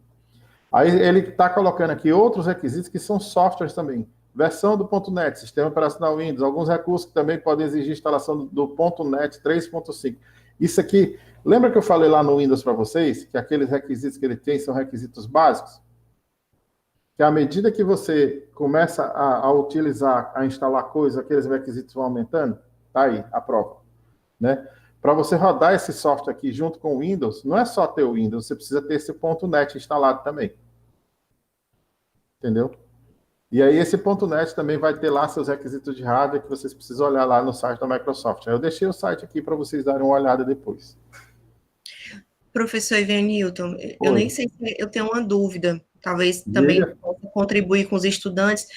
Aí ele está colocando aqui outros requisitos que são softwares também. Versão do .NET, sistema operacional Windows, alguns recursos que também podem exigir instalação do .NET 3.5. Isso aqui, lembra que eu falei lá no Windows para vocês, que aqueles requisitos que ele tem são requisitos básicos? Que à medida que você começa a utilizar, a instalar coisas, aqueles requisitos vão aumentando? Tá aí, a prova, né? Para você rodar esse software aqui junto com o Windows, não é só ter o Windows, você precisa ter esse .NET instalado também. Entendeu? E aí esse .NET também vai ter lá seus requisitos de hardware que vocês precisam olhar lá no site da Microsoft. Aí eu deixei o site aqui para vocês darem uma olhada depois. Professor Ivan Newton, eu nem sei se eu tenho uma dúvida, talvez também possa contribuir com os estudantes,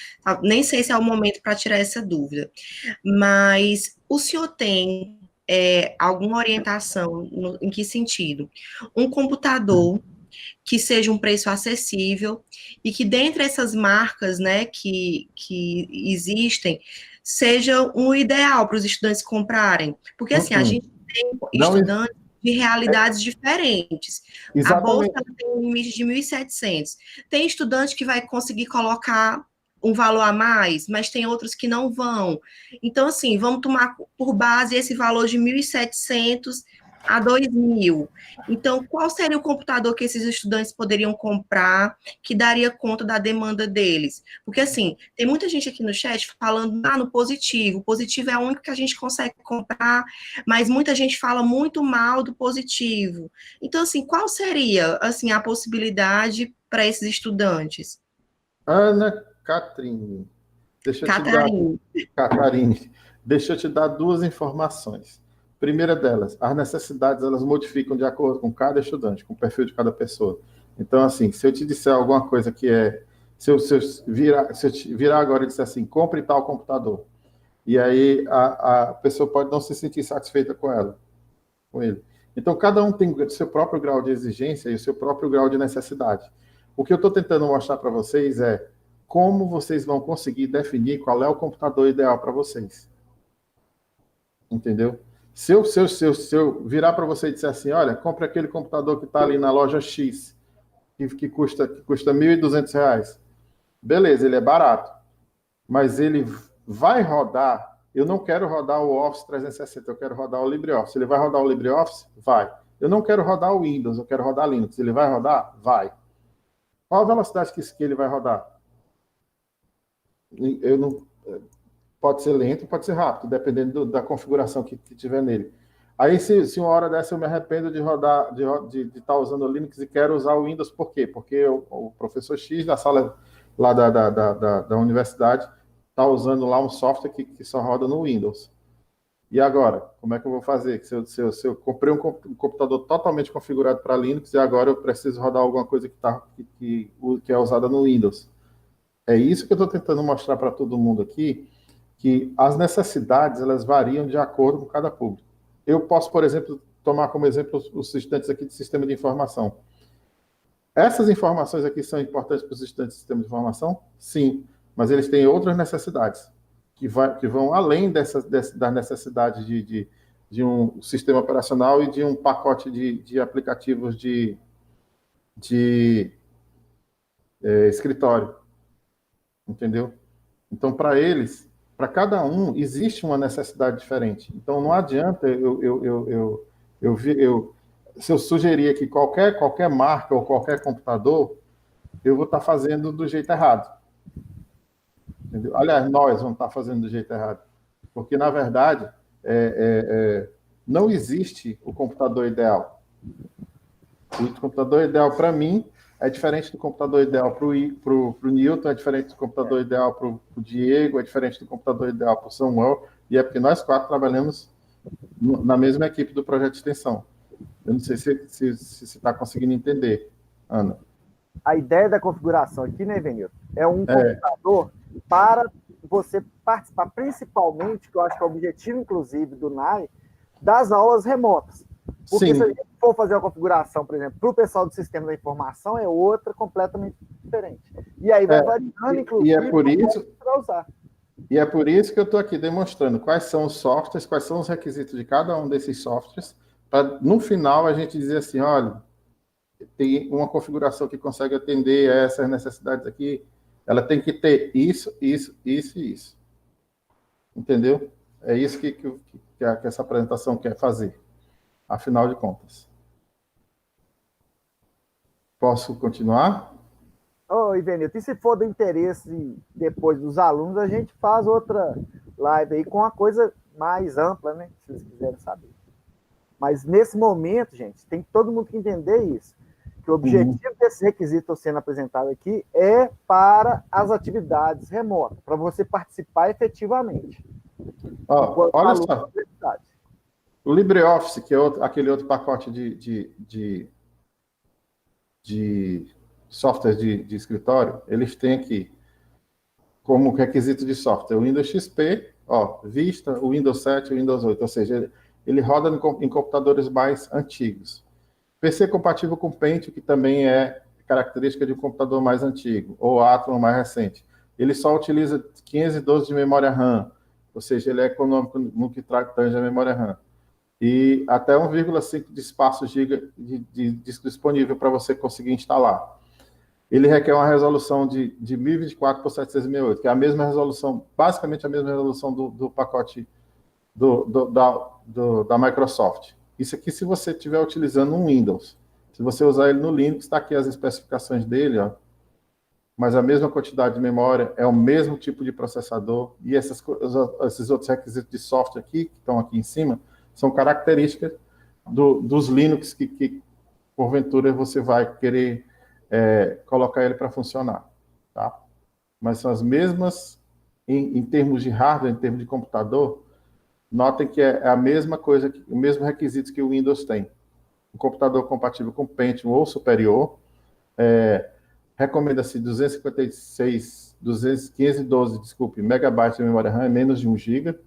nem sei se é o momento para tirar essa dúvida, mas o senhor tem alguma orientação em que sentido? Um computador que seja um preço acessível e que dentre essas marcas, né, que existem, seja um ideal para os estudantes comprarem, porque assim, a gente tem estudantes de realidades diferentes. Exatamente. A bolsa tem um limite de 1.700. Tem estudante que vai conseguir colocar um valor a mais, mas tem outros que não vão. Então, assim, vamos tomar por base esse valor de 1.700 a 2.000. Então, qual seria o computador que esses estudantes poderiam comprar que daria conta da demanda deles? Porque, assim, tem muita gente aqui no chat falando no positivo. O positivo é o único que a gente consegue comprar, mas muita gente fala muito mal do positivo. Então, assim, qual seria, assim, a possibilidade para esses estudantes? Ana Catarine, deixa eu te dar duas informações. Primeira delas, as necessidades, elas modificam de acordo com cada estudante, com o perfil de cada pessoa. Então, assim, se eu te disser alguma coisa que se eu virar agora e disser assim, compre tal computador, e aí a pessoa pode não se sentir satisfeita com ele. Então, cada um tem o seu próprio grau de exigência e o seu próprio grau de necessidade. O que eu estou tentando mostrar para vocês é como vocês vão conseguir definir qual é o computador ideal para vocês. Entendeu? Se eu virar para você e disser assim, olha, compre aquele computador que está ali na loja X, que custa R$1.200. Beleza, ele é barato. Mas ele vai rodar, eu não quero rodar o Office 360, eu quero rodar o LibreOffice. Ele vai rodar o LibreOffice? Vai. Eu não quero rodar o Windows, eu quero rodar Linux. Ele vai rodar? Vai. Qual a velocidade que ele vai rodar? Eu não... Pode ser lento, pode ser rápido, dependendo da configuração que tiver nele. Aí, se uma hora dessa eu me arrependo de rodar, de estar usando o Linux e quero usar o Windows, por quê? Porque o professor X da sala lá da universidade está usando lá um software que só roda no Windows. E agora, como é que eu vou fazer? Se eu comprei um computador totalmente configurado para Linux e agora eu preciso rodar alguma coisa que é usada no Windows. É isso que eu estou tentando mostrar para todo mundo aqui, que as necessidades, elas variam de acordo com cada público. Eu posso, por exemplo, tomar como exemplo os estudantes aqui de sistema de informação. Essas informações aqui são importantes para os estudantes de sistema de informação? Sim, mas eles têm outras necessidades, que vão além da necessidade de um sistema operacional e de um pacote de aplicativos de escritório. Entendeu? Então, para eles, para cada um, existe uma necessidade diferente. Então, não adianta se eu sugerir aqui qualquer marca ou qualquer computador, eu vou estar fazendo do jeito errado. Entendeu? Aliás, nós vamos estar fazendo do jeito errado. Porque, na verdade, não existe o computador ideal. O computador ideal, para mim, é diferente do computador ideal para o Newton, é diferente do computador ideal para o Diego, é diferente do computador ideal para o Samuel, e é porque nós quatro trabalhamos na mesma equipe do projeto de extensão. Eu não sei se você está conseguindo entender, Ana. A ideia da configuração aqui, né, Venilton, é um computador para você participar, principalmente, que eu acho que é o objetivo, inclusive, do NAI, das aulas remotas. Porque se a Sim, gente for fazer uma configuração, por exemplo, para o pessoal do sistema da informação, é outra completamente diferente. E aí vai variando, inclusive, e é por isso, para usar. e é por isso que eu estou aqui demonstrando quais são os softwares, quais são os requisitos de cada um desses softwares, para no final a gente dizer assim, olha, tem uma configuração que consegue atender a essas necessidades aqui, ela tem que ter isso, isso, isso e isso. Entendeu? É isso que essa apresentação quer fazer, afinal de contas. Posso continuar? Ô, Ivenilton, e se for do interesse depois dos alunos, a gente faz outra live aí com uma coisa mais ampla, né? Se eles quiserem saber. Mas nesse momento, gente, tem todo mundo que entender isso. Que o objetivo desse requisito sendo apresentado aqui é para as atividades remotas, para você participar efetivamente. Ó, olha só, o LibreOffice, que é aquele outro pacote de software de escritório, eles têm aqui como requisito de software o Windows XP, ó, Vista, o Windows 7 e o Windows 8, ou seja, ele roda em computadores mais antigos. PC compatível com Pentium, que também é característica de um computador mais antigo, ou Atom mais recente. Ele só utiliza 512 de memória RAM, ou seja, ele é econômico no que tange a memória RAM. E até 1,5 de espaço giga de disco disponível para você conseguir instalar. Ele requer uma resolução de 1024 por 768, que é a mesma resolução, basicamente a mesma resolução do pacote da Microsoft. Isso aqui, se você estiver utilizando um Windows. Se você usar ele no Linux, está aqui as especificações dele, ó. Mas a mesma quantidade de memória, é o mesmo tipo de processador, e esses outros requisitos de software aqui, que estão aqui em cima, são características dos Linux que porventura, você vai querer colocar ele para funcionar. Tá? Mas são as mesmas, em termos de hardware, em termos de computador, notem que é a mesma coisa, o mesmo requisito que o Windows tem. Um computador compatível com Pentium ou superior, recomenda-se 512, desculpe, megabytes de memória RAM, menos de 1 GB,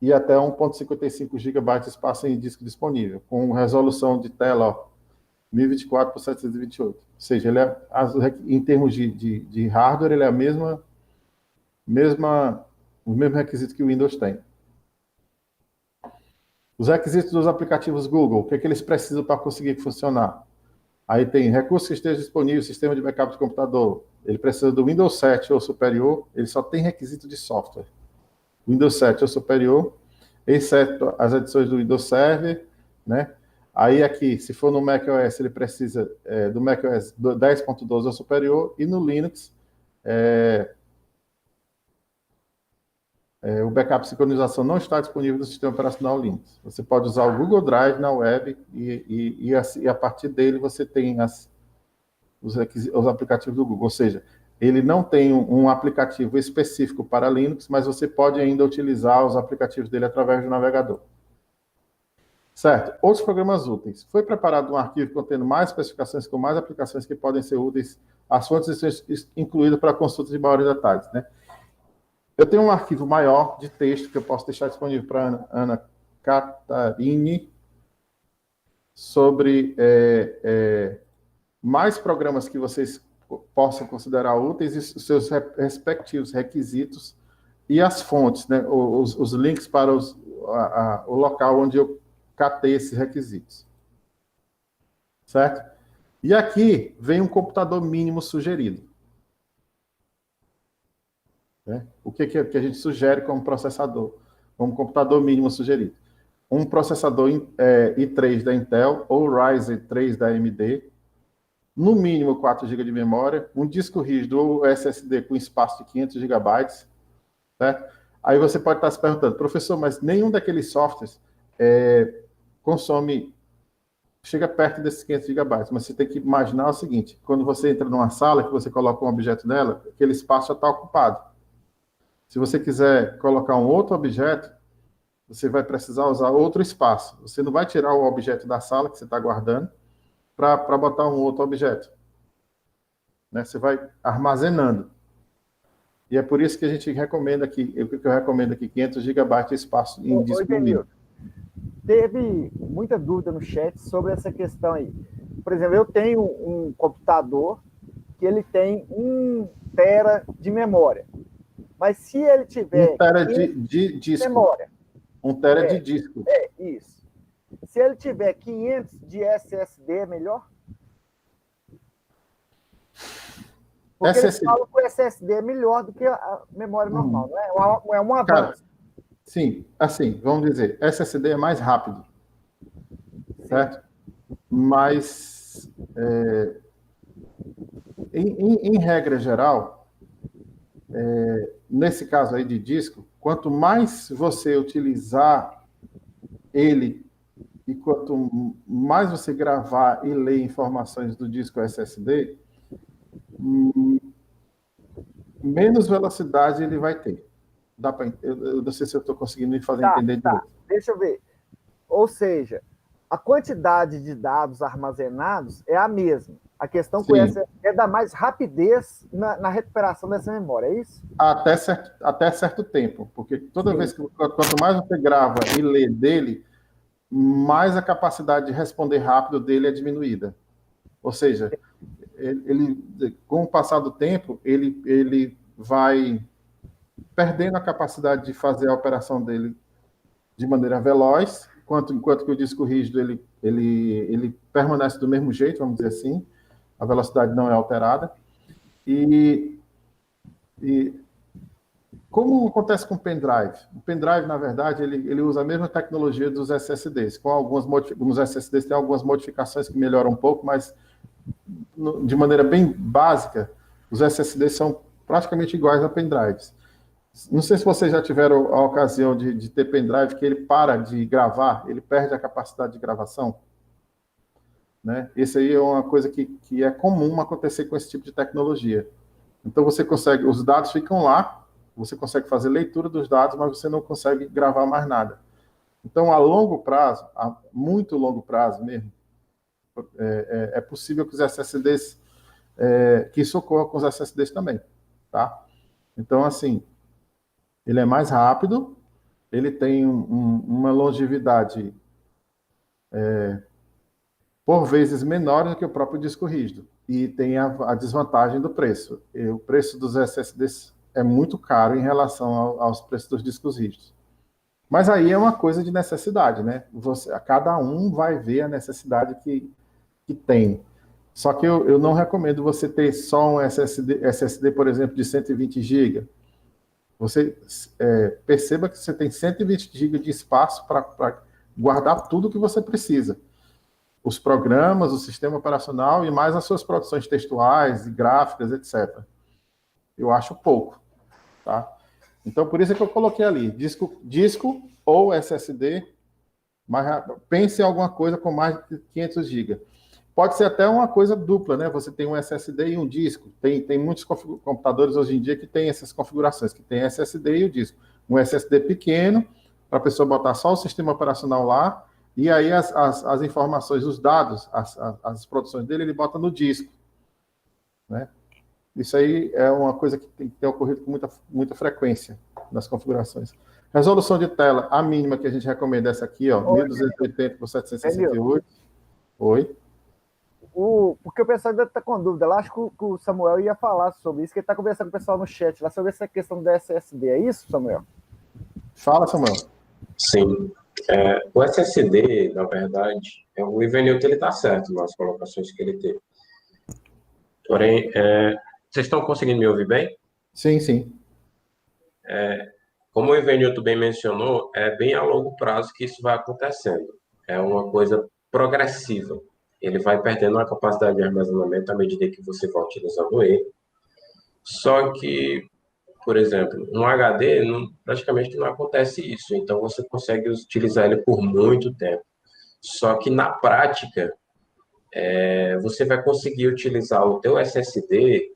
e até 1,55 GB de espaço em disco disponível, com resolução de tela, ó, 1024 por 728. Ou seja, ele em termos de hardware, ele é o mesmo requisito que o Windows tem. Os requisitos dos aplicativos Google, o que eles precisam para conseguir funcionar? Aí tem recurso que esteja disponível, sistema de backup de computador. Ele precisa do Windows 7 ou superior, ele só tem requisito de software. Windows 7 ou superior, exceto as edições do Windows Server, né? Aí aqui, se for no macOS, ele precisa do macOS 10.12 ou superior, e no Linux, o backup sincronização não está disponível no sistema operacional Linux. Você pode usar o Google Drive na web e a partir dele você tem os aplicativos do Google. Ou seja, ele não tem um aplicativo específico para Linux, mas você pode ainda utilizar os aplicativos dele através do navegador. Certo. Outros programas úteis. Foi preparado um arquivo contendo mais especificações com mais aplicações que podem ser úteis às fontes incluídas para consulta de maiores detalhes, né? Eu tenho um arquivo maior de texto que eu posso deixar disponível para a Ana Catarine sobre mais programas que vocês possam considerar úteis e os seus respectivos requisitos e as fontes, né? Os links para o local onde eu catei esses requisitos. Certo? E aqui vem um computador mínimo sugerido. Né? O que a gente sugere como processador? Como computador mínimo sugerido. Um processador i3 da Intel ou Ryzen 3 da AMD, no mínimo 4 GB de memória, um disco rígido ou SSD com espaço de 500 GB. Certo? Aí você pode estar se perguntando, professor, mas nenhum daqueles softwares chega perto desses 500 GB, mas você tem que imaginar o seguinte, quando você entra numa sala, que você coloca um objeto nela, aquele espaço já está ocupado. Se você quiser colocar um outro objeto, você vai precisar usar outro espaço. Você não vai tirar o objeto da sala que você está guardando para botar um outro objeto. Né? Você vai armazenando. E é por isso que a gente recomenda aqui, eu recomendo aqui 500 GB de espaço em disco mínimo. teve muita dúvida no chat sobre essa questão aí. Por exemplo, eu tenho um computador que ele tem 1 tera de memória. Mas se ele tiver 1 tera de disco. Memória. 1 tera de disco. Isso. Se ele tiver 500 de SSD, é melhor? Porque eles falam que o SSD é melhor do que a memória normal, não é? É um avanço. Cara, sim, assim, vamos dizer, SSD é mais rápido, certo? Mas, em regra geral, nesse caso aí de disco, quanto mais você utilizar ele e quanto mais você gravar e ler informações do disco SSD, menos velocidade ele vai ter. Eu não sei se eu estou conseguindo me fazer entender direito. Deixa eu ver. Ou seja, a quantidade de dados armazenados é a mesma. A questão com essa é dar mais rapidez na recuperação dessa memória, é isso? Até certo tempo, porque toda vez que quanto mais você grava e lê dele, mais a capacidade de responder rápido dele é diminuída. Ou seja, com o passar do tempo, ele vai perdendo a capacidade de fazer a operação dele de maneira veloz, enquanto que o disco rígido ele permanece do mesmo jeito, vamos dizer assim, a velocidade não é alterada. E como acontece com o pendrive? O pendrive, na verdade, ele usa a mesma tecnologia dos SSDs. Os SSDs têm algumas modificações que melhoram um pouco, mas de maneira bem básica, os SSDs são praticamente iguais a pendrives. Não sei se vocês já tiveram a ocasião de ter pendrive que ele para de gravar, ele perde a capacidade de gravação. Né? Esse aí é uma coisa que é comum acontecer com esse tipo de tecnologia. Então você consegue, os dados ficam lá, você consegue fazer leitura dos dados, mas você não consegue gravar mais nada. Então, a longo prazo, a muito longo prazo mesmo, é possível que os SSDs, que isso ocorra com os SSDs também, tá? Então, assim, ele é mais rápido, ele tem uma longevidade por vezes menor do que o próprio disco rígido, e tem a desvantagem do preço. O preço dos SSDs é muito caro em relação aos preços dos discos rígidos. Mas aí é uma coisa de necessidade, né? Cada um vai ver a necessidade que tem. Só que eu não recomendo você ter só um SSD, por exemplo, de 120 GB. Você perceba que você tem 120 GB de espaço para guardar tudo que você precisa. Os programas, o sistema operacional e mais as suas produções textuais, gráficas, etc. Eu acho pouco, tá? Então, por isso é que eu coloquei ali, disco ou SSD, mas pense em alguma coisa com mais de 500 GB. Pode ser até uma coisa dupla, né? Você tem um SSD e um disco. Tem muitos computadores hoje em dia que tem essas configurações, que tem SSD e o disco. Um SSD pequeno, para a pessoa botar só o sistema operacional lá, e aí as informações, os dados, as produções dele, ele bota no disco. Né? Isso aí é uma coisa que tem que ter ocorrido com muita frequência nas configurações. Resolução de tela, a mínima que a gente recomenda é essa aqui, ó, 1280 por 768. Oi? Porque o pessoal ainda está com dúvida lá, acho que o Samuel ia falar sobre isso, que ele está conversando com o pessoal no chat lá sobre essa questão da SSD. É isso, Samuel? Fala, Samuel. Sim. O SSD, na verdade, o Ivanilton ele está certo nas colocações que ele teve. Porém, vocês estão conseguindo me ouvir bem? Sim, sim. Como o Ivanilton bem mencionou, é bem a longo prazo que isso vai acontecendo. É uma coisa progressiva. Ele vai perdendo a capacidade de armazenamento à medida que você vai utilizando ele. Só que, por exemplo, um HD praticamente não acontece isso. Então, você consegue utilizar ele por muito tempo. Só que, na prática, você vai conseguir utilizar o teu SSD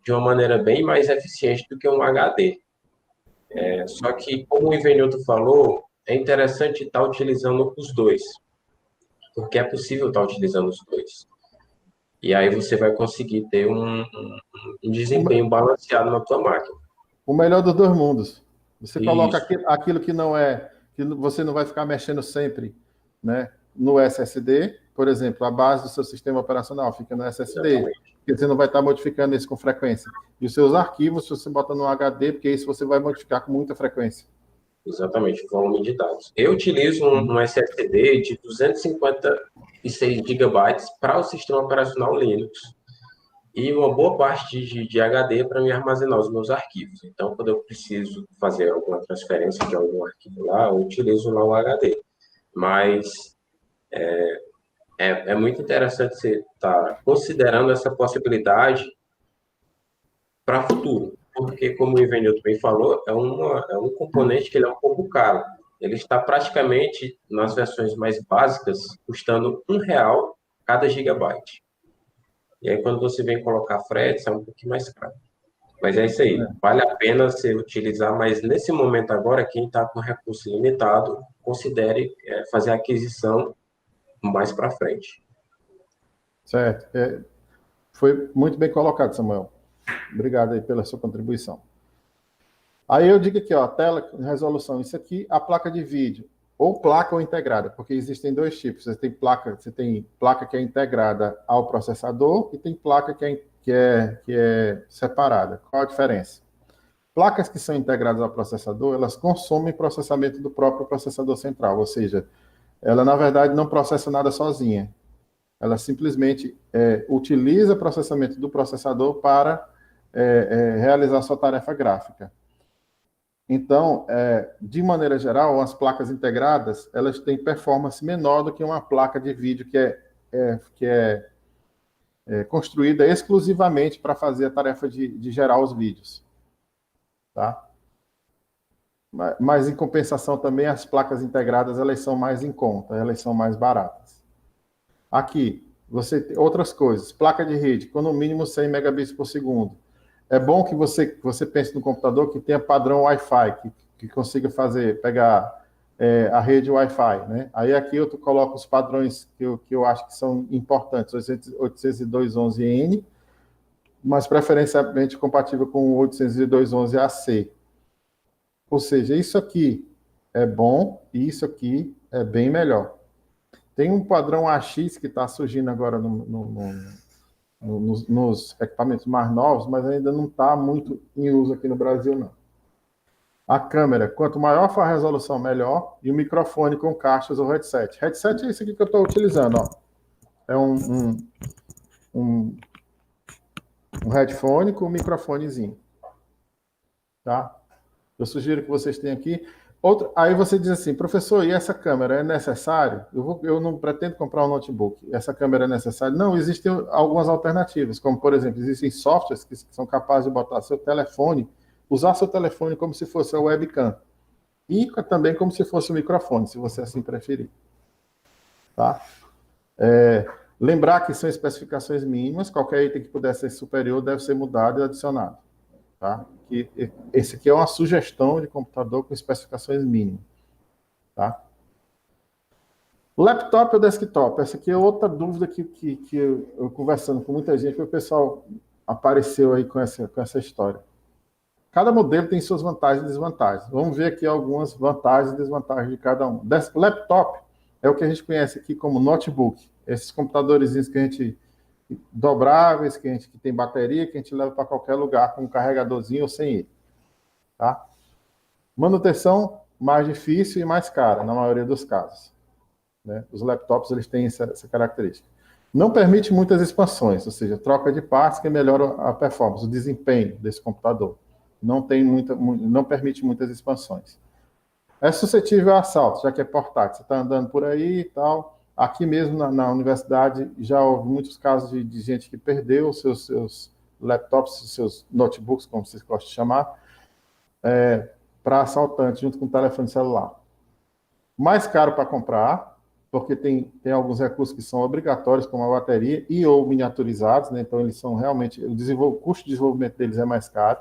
de uma maneira bem mais eficiente do que um HD. Só que, como o Ivanilton falou, é interessante estar utilizando os dois. Porque é possível estar utilizando os dois. E aí você vai conseguir ter um desempenho balanceado na tua máquina. O melhor dos dois mundos. Você coloca aquilo que que você não vai ficar mexendo sempre, né, no SSD, por exemplo, a base do seu sistema operacional fica no SSD, Exatamente. porque você não vai estar modificando isso com frequência. E os seus arquivos, você bota no HD, porque isso você vai modificar com muita frequência. Exatamente, volume de dados. Eu utilizo um SSD de 256 gigabytes para o sistema operacional Linux e uma boa parte de HD para me armazenar os meus arquivos. Então, quando eu preciso fazer alguma transferência de algum arquivo lá, eu utilizo lá o HD. Mas é muito interessante você estar considerando essa possibilidade para o futuro, porque, como o Ivenildo bem falou, é um componente que ele é um pouco caro. Ele está praticamente, nas versões mais básicas, custando R$ 1 cada gigabyte. E aí, quando você vem colocar frete, é um pouquinho mais caro. Mas é isso aí, vale a pena você utilizar, mas nesse momento agora, quem está com recurso limitado, considere fazer a aquisição mais para frente. Certo. Foi muito bem colocado, Samuel. Obrigado aí pela sua contribuição. Aí eu digo aqui, ó, tela, resolução, isso aqui, a placa de vídeo, ou placa ou integrada, porque existem dois tipos. Você tem placa que é integrada ao processador e tem placa que é separada. Qual a diferença? Placas que são integradas ao processador, elas consomem processamento do próprio processador central, ou seja, ela, na verdade, não processa nada sozinha. Ela simplesmente utiliza o processamento do processador para realizar sua tarefa gráfica. Então, de maneira geral, as placas integradas, elas têm performance menor do que uma placa de vídeo que é construída exclusivamente para fazer a tarefa de gerar os vídeos. Tá? Mas, em compensação, também as placas integradas, elas são mais em conta, elas são mais baratas. Aqui, você tem outras coisas. Placa de rede, com no mínimo 100 megabits por segundo. É bom que você pense no computador que tenha padrão Wi-Fi, que consiga pegar a rede Wi-Fi, né? Aí aqui eu coloco os padrões que eu acho que são importantes, 802.11n, mas preferencialmente compatível com 802.11ac. Ou seja, isso aqui é bom e isso aqui é bem melhor. Tem um padrão AX que está surgindo agora nos equipamentos mais novos, mas ainda não está muito em uso aqui no Brasil, não. A câmera, quanto maior for a resolução, melhor. E o microfone com caixas ou headset. Headset é esse aqui que eu estou utilizando, ó. É um headphone com um microfonezinho. Tá? Eu sugiro que vocês tenham aqui. Aí você diz assim, professor, e essa câmera é necessário? Eu não pretendo comprar um notebook. Essa câmera é necessária? Não, existem algumas alternativas, como, por exemplo, existem softwares que são capazes de botar seu telefone, usar seu telefone como se fosse a webcam. E também como se fosse o microfone, se você assim preferir. Tá? Lembrar que são especificações mínimas, qualquer item que puder ser superior deve ser mudado e adicionado. Tá? Esse aqui é uma sugestão de computador com especificações mínimas. Tá? Laptop ou desktop? Essa aqui é outra dúvida que eu conversando com muita gente, que o pessoal apareceu aí com essa história. Cada modelo tem suas vantagens e desvantagens. Vamos ver aqui algumas vantagens e desvantagens de cada um. Laptop é o que a gente conhece aqui como notebook. Esses computadores que a gente dobráveis, que tem bateria, que a gente leva para qualquer lugar com um carregadorzinho ou sem ele. Tá? Manutenção mais difícil e mais cara, na maioria dos casos. Né? Os laptops eles têm essa característica. Não permite muitas expansões, ou seja, troca de partes que melhora a performance, o desempenho desse computador. Não permite muitas expansões. É suscetível a assalto, já que é portátil. Você está andando por aí e tal. Aqui mesmo na universidade já houve muitos casos de gente que perdeu seus laptops, seus notebooks, como vocês gostam de chamar, para assaltante, junto com o telefone celular. Mais caro para comprar, porque tem alguns recursos que são obrigatórios, como a bateria, e ou miniaturizados, né? Então eles são realmente, o custo de desenvolvimento deles é mais caro.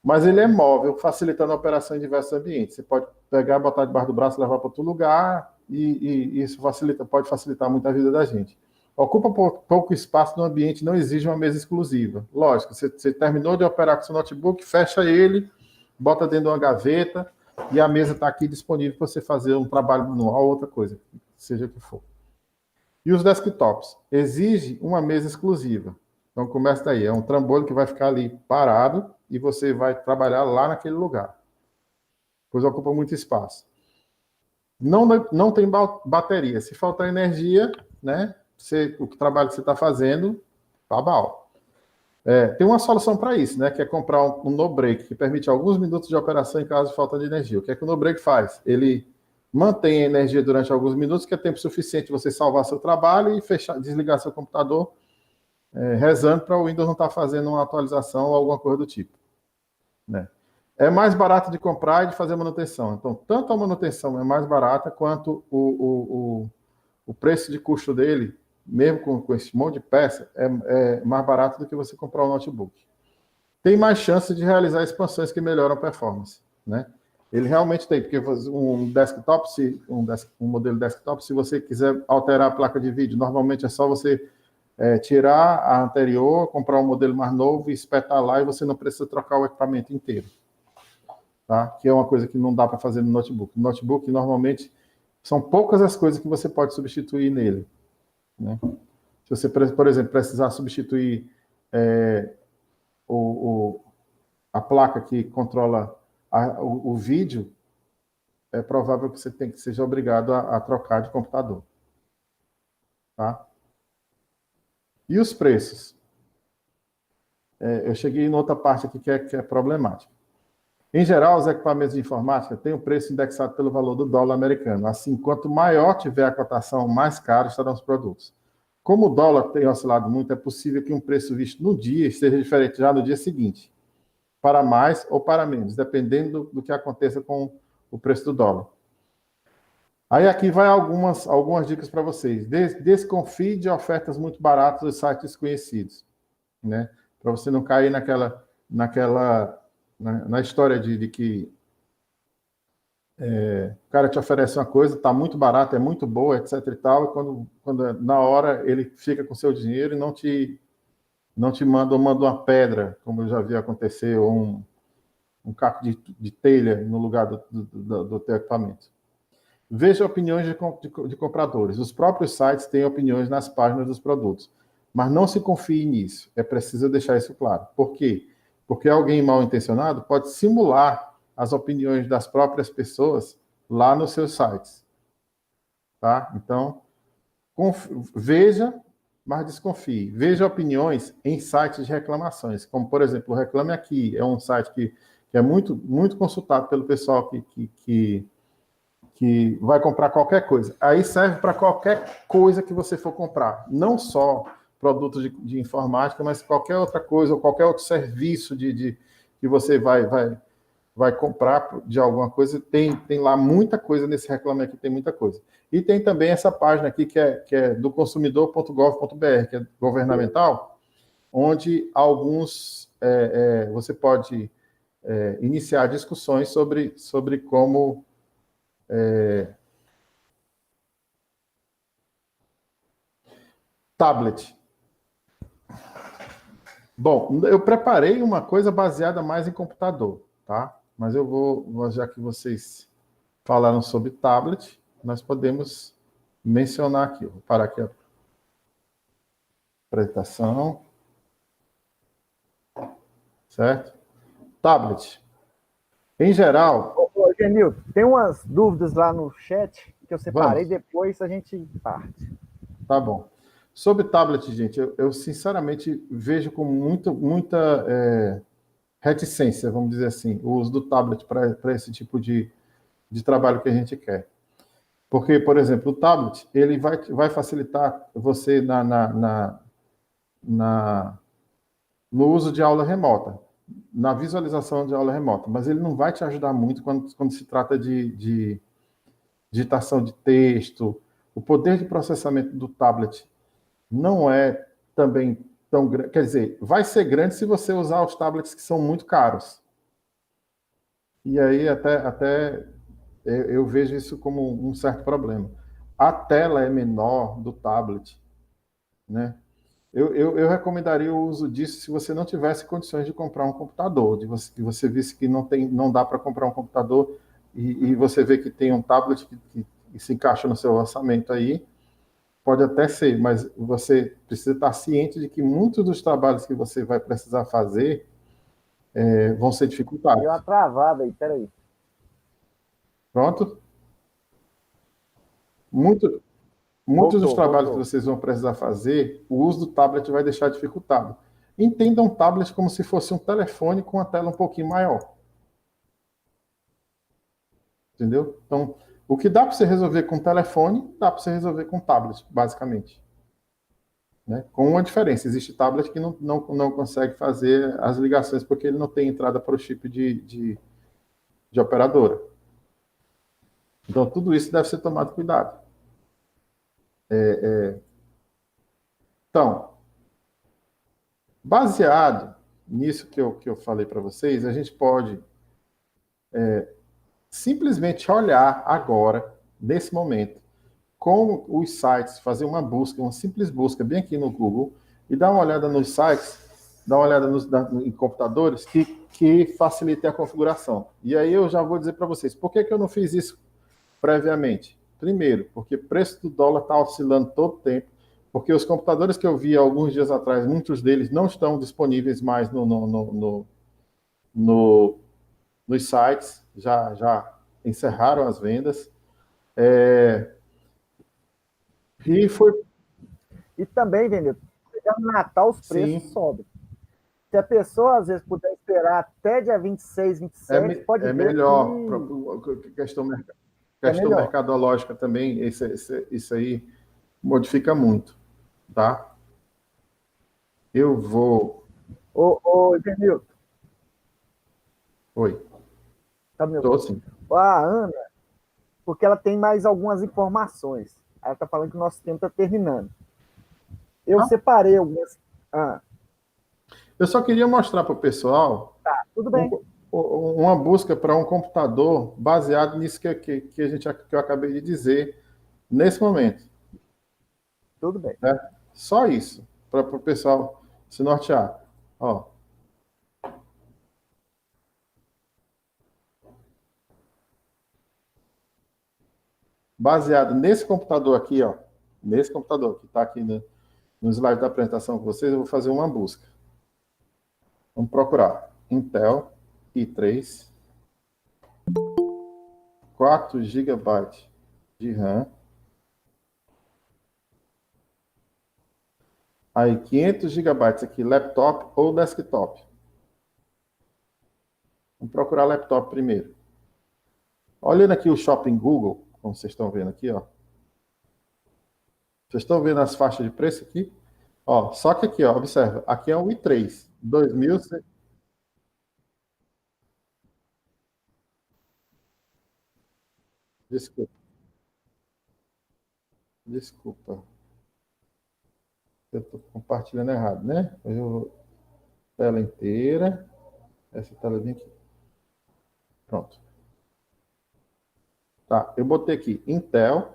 Mas ele é móvel, facilitando a operação em diversos ambientes. Você pode pegar, botar debaixo do braço, levar para outro lugar, e isso pode facilitar muito a vida da gente. Ocupa pouco espaço no ambiente, não exige uma mesa exclusiva. Lógico, você terminou de operar com seu notebook, fecha ele, bota dentro de uma gaveta, e a mesa está aqui disponível para você fazer um trabalho manual ou outra coisa, seja o que for. E os desktops? Exige uma mesa exclusiva. Então, começa daí. É um trambolho que vai ficar ali parado e você vai trabalhar lá naquele lugar. Pois ocupa muito espaço. Não tem bateria. Se faltar energia, né, o trabalho que você está fazendo, tá bom. Tem uma solução para isso, né, que é comprar um no-break, que permite alguns minutos de operação em caso de falta de energia. O que é que o no-break faz? Ele mantém a energia durante alguns minutos, que é tempo suficiente você salvar seu trabalho e desligar seu computador, rezando para o Windows não estar fazendo uma atualização ou alguma coisa do tipo. Né? É mais barato de comprar e de fazer manutenção. Então, tanto a manutenção é mais barata, quanto o preço de custo dele, mesmo com esse monte de peça, é mais barato do que você comprar um notebook. Tem mais chance de realizar expansões que melhoram a performance. Né? Ele realmente tem, porque um desktop, um modelo desktop, se você quiser alterar a placa de vídeo, normalmente é só você tirar a anterior, comprar um modelo mais novo e espetar lá, e você não precisa trocar o equipamento inteiro. Tá? Que é uma coisa que não dá para fazer no notebook. No notebook, normalmente, são poucas as coisas que você pode substituir nele. Né? Se você, por exemplo, precisar substituir a placa que controla o vídeo, é provável que você seja obrigado a trocar de computador. Tá? E os preços? Eu cheguei em outra parte aqui que é problemática. Em geral, os equipamentos de informática têm o preço indexado pelo valor do dólar americano. Assim, quanto maior tiver a cotação, mais caro estarão os produtos. Como o dólar tem oscilado muito, é possível que um preço visto no dia esteja diferente já no dia seguinte, para mais ou para menos, dependendo do que aconteça com o preço do dólar. Aí aqui vai algumas dicas para vocês. Desconfie de ofertas muito baratas dos sites desconhecidos, né? Para você não cair na história de que o cara te oferece uma coisa, está muito barato, é muito boa, etc e tal, e quando na hora ele fica com seu dinheiro e não te manda uma pedra, como eu já vi acontecer, ou um caco de telha no lugar do teu equipamento. Veja opiniões de compradores. Os próprios sites têm opiniões nas páginas dos produtos, mas não se confie nisso. É preciso deixar isso claro. Por quê? Porque alguém mal intencionado pode simular as opiniões das próprias pessoas lá nos seus sites. Tá? Então, veja, mas desconfie. Veja opiniões em sites de reclamações, como, por exemplo, o Reclame Aqui. É um site que é muito, muito consultado pelo pessoal que vai comprar qualquer coisa. Aí serve para qualquer coisa que você for comprar. Não só produtos de informática, mas qualquer outra coisa, ou qualquer outro serviço que você vai comprar de alguma coisa. Tem lá muita coisa nesse Reclame Aqui, tem muita coisa. E tem também essa página aqui que é do consumidor.gov.br, que é governamental, onde você pode iniciar discussões sobre como tablet. Bom, eu preparei uma coisa baseada mais em computador, tá? Mas já que vocês falaram sobre tablet, nós podemos mencionar aqui. Vou parar aqui a apresentação. Certo? Tablet. Em geral... Ô, Genilton, tem umas dúvidas lá no chat que eu separei, depois a gente parte. Tá bom. Sobre tablet, gente, eu sinceramente vejo com muita reticência, vamos dizer assim, o uso do tablet para esse tipo de trabalho que a gente quer. Porque, por exemplo, o tablet, ele vai facilitar você no uso de aula remota, na visualização de aula remota, mas ele não vai te ajudar muito quando se trata de digitação de texto. O poder de processamento do tablet não é também tão grande. Quer dizer, vai ser grande se você usar os tablets que são muito caros. E aí até eu vejo isso como um certo problema. A tela é menor do tablet, né? Eu recomendaria o uso disso se você não tivesse condições de comprar um computador, que você visse que não dá para comprar um computador e você vê que tem um tablet que se encaixa no seu orçamento aí, pode até ser, mas você precisa estar ciente de que muitos dos trabalhos que você vai precisar fazer vão ser Deu uma dificultados. travada aí, peraí. Pronto? Muito, muitos dos trabalhos que Voltou. vocês vão precisar fazer, o uso do tablet vai deixar dificultado. Entendam o tablet como se fosse um telefone com a tela um pouquinho maior. Entendeu? Então, o que dá para você resolver com telefone, dá para você resolver com tablet, basicamente. Né? Com uma diferença, existe tablet que não consegue fazer as ligações porque ele não tem entrada para o chip de operadora. Então, tudo isso deve ser tomado cuidado. Então, baseado nisso que eu falei para vocês, a gente pode simplesmente olhar agora, nesse momento, com os sites, fazer uma busca, uma simples busca bem aqui no Google, e dar uma olhada nos sites, dar uma olhada em computadores que facilitem a configuração. E aí eu já vou dizer para vocês, por que eu não fiz isso previamente? Primeiro, porque o preço do dólar está oscilando todo o tempo, porque os computadores que eu vi alguns dias atrás, muitos deles não estão disponíveis mais no, nos sites, já encerraram as vendas. E foi, E também, vendedor, chegar no Natal, os preços sim, sobem. Se a pessoa, às vezes, puder esperar até dia 26, 27, pode ver melhor, que questão, é questão melhor. mercadológica também, isso aí modifica muito, tá? Eu vou... Entendeu? Oi, Tá meu... estou sim. A Ana, porque ela tem mais algumas informações. Ela está falando que o nosso tempo está terminando. Eu separei algumas. Eu só queria mostrar para o pessoal Tá, tudo bem. uma busca para um computador baseado nisso que eu acabei de dizer nesse momento. Tudo bem. Né? Só isso, para o pessoal se nortear. Ó. Baseado nesse computador aqui, ó, nesse computador que está aqui no slide da apresentação com vocês, eu vou fazer uma busca. Vamos procurar Intel i3, 4 GB de RAM, aí 500 GB aqui, laptop ou desktop. Vamos procurar laptop primeiro. Olhando aqui o Shopping Google, como vocês estão vendo aqui, ó. Vocês estão vendo as faixas de preço aqui? Ó, só que aqui, ó, observa, aqui é um i3, 2000. Desculpa. Desculpa. Eu estou compartilhando errado, né? Tela inteira. Essa tela vem aqui. Pronto. Tá, eu botei aqui Intel.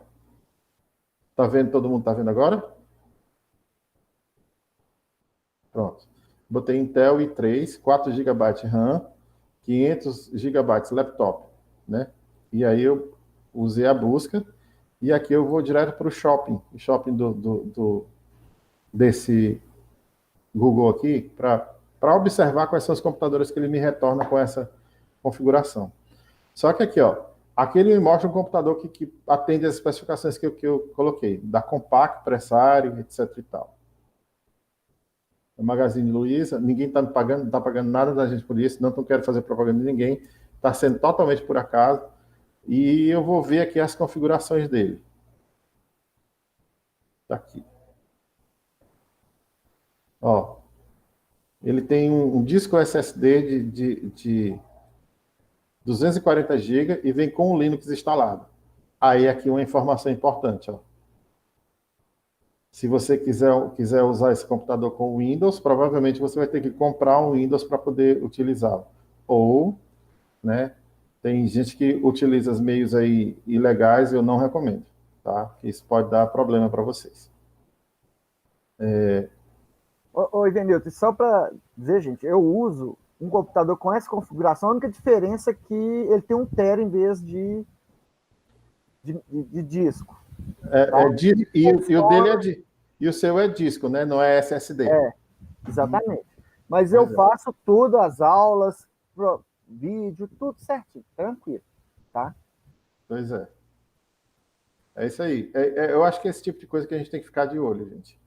Tá vendo? Todo mundo tá vendo agora? Pronto. Botei Intel i3, 4 GB RAM, 500 GB laptop, né? E aí eu usei a busca e aqui eu vou direto para o shopping desse Google aqui, para observar quais são os computadores que ele me retorna com essa configuração. Só que aqui, ó, aqui ele me mostra um computador que atende as especificações que eu coloquei, da Compaq, Pressário, etc e tal. A Magazine Luiza, ninguém está me pagando, não está pagando nada da gente por isso, não quero fazer propaganda de ninguém, está sendo totalmente por acaso, e eu vou ver aqui as configurações dele. Tá aqui. Ó, ele tem um disco SSD de 240 GB e vem com o Linux instalado. Aí aqui uma informação importante, ó. Se você quiser usar esse computador com Windows, provavelmente você vai ter que comprar um Windows para poder utilizá-lo. Ou, né, tem gente que utiliza os meios aí ilegais, eu não recomendo, tá? Isso pode dar problema para vocês. Ô, Ivenilton, só para dizer, gente, eu uso um computador com essa configuração, a única diferença é que ele tem 1 tera em vez de disco. E o dele e o seu é disco, né? Não é SSD. Exatamente. Mas eu faço tudo, as aulas, vídeo, tudo certinho, tranquilo, tá? Pois é. É isso aí. Eu acho que é esse tipo de coisa que a gente tem que ficar de olho, gente.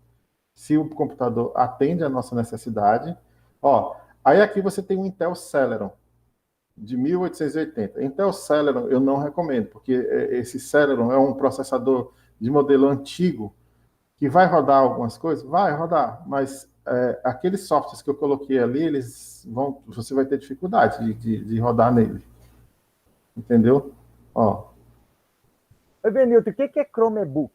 Se o computador atende à nossa necessidade. Ó, aí aqui você tem um Intel Celeron de 1880. Intel Celeron eu não recomendo, porque esse Celeron é um processador de modelo antigo que vai rodar algumas coisas? Vai rodar, mas aqueles softwares que eu coloquei ali, você vai ter dificuldade de rodar nele. Entendeu? Ó, Oi, Benilton, o que é Chromebook?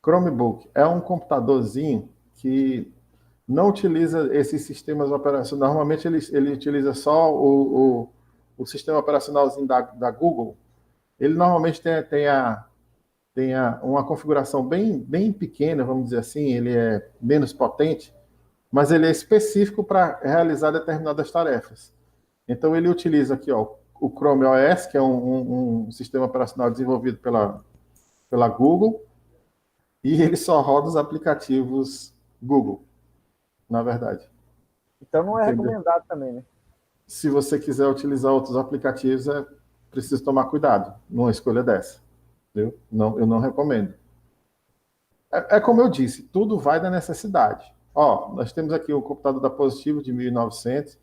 Chromebook é um computadorzinho que não utiliza esses sistemas operacionais. Normalmente ele utiliza só o sistema operacionalzinho da Google. Ele normalmente tem uma configuração bem pequena, vamos dizer assim, ele é menos potente, mas ele é específico para realizar determinadas tarefas. Então ele utiliza aqui ó, o Chrome OS, que é um sistema operacional desenvolvido pela Google, e ele só roda os aplicativos Google, na verdade. Então não é Entendeu? recomendado também, né? Se você quiser utilizar outros aplicativos, é preciso tomar cuidado numa escolha dessa. Entendeu? Não, eu não recomendo. É como eu disse, tudo vai da necessidade. Ó, nós temos aqui o computador da Positivo de 1900.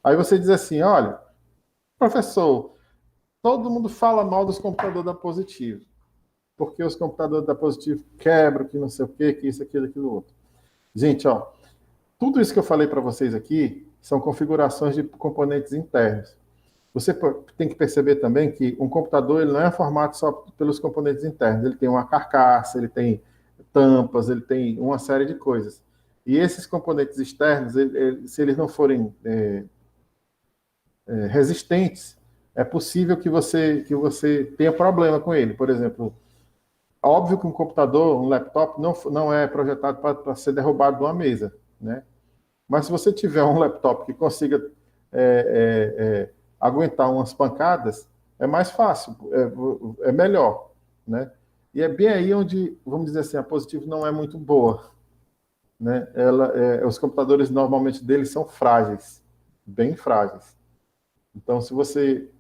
Aí você diz assim, olha, professor, todo mundo fala mal dos computadores da Positivo, porque os computadores da Positivo quebram, que não sei o quê, que isso, aquilo, aquilo outro. Gente, ó, tudo isso que eu falei para vocês aqui são configurações de componentes internos. Você tem que perceber também que um computador ele não é formado só pelos componentes internos, ele tem uma carcaça, ele tem tampas, ele tem uma série de coisas. E esses componentes externos, se eles não forem resistentes, é possível que você tenha problema com ele. Por exemplo, óbvio que um computador, um laptop, não é projetado para ser derrubado de uma mesa, né? Mas se você tiver um laptop que consiga aguentar umas pancadas, é mais fácil, é melhor, né? E é bem aí onde, vamos dizer assim, a Positivo não é muito boa, né? Os computadores normalmente deles são frágeis, bem frágeis. Então, se você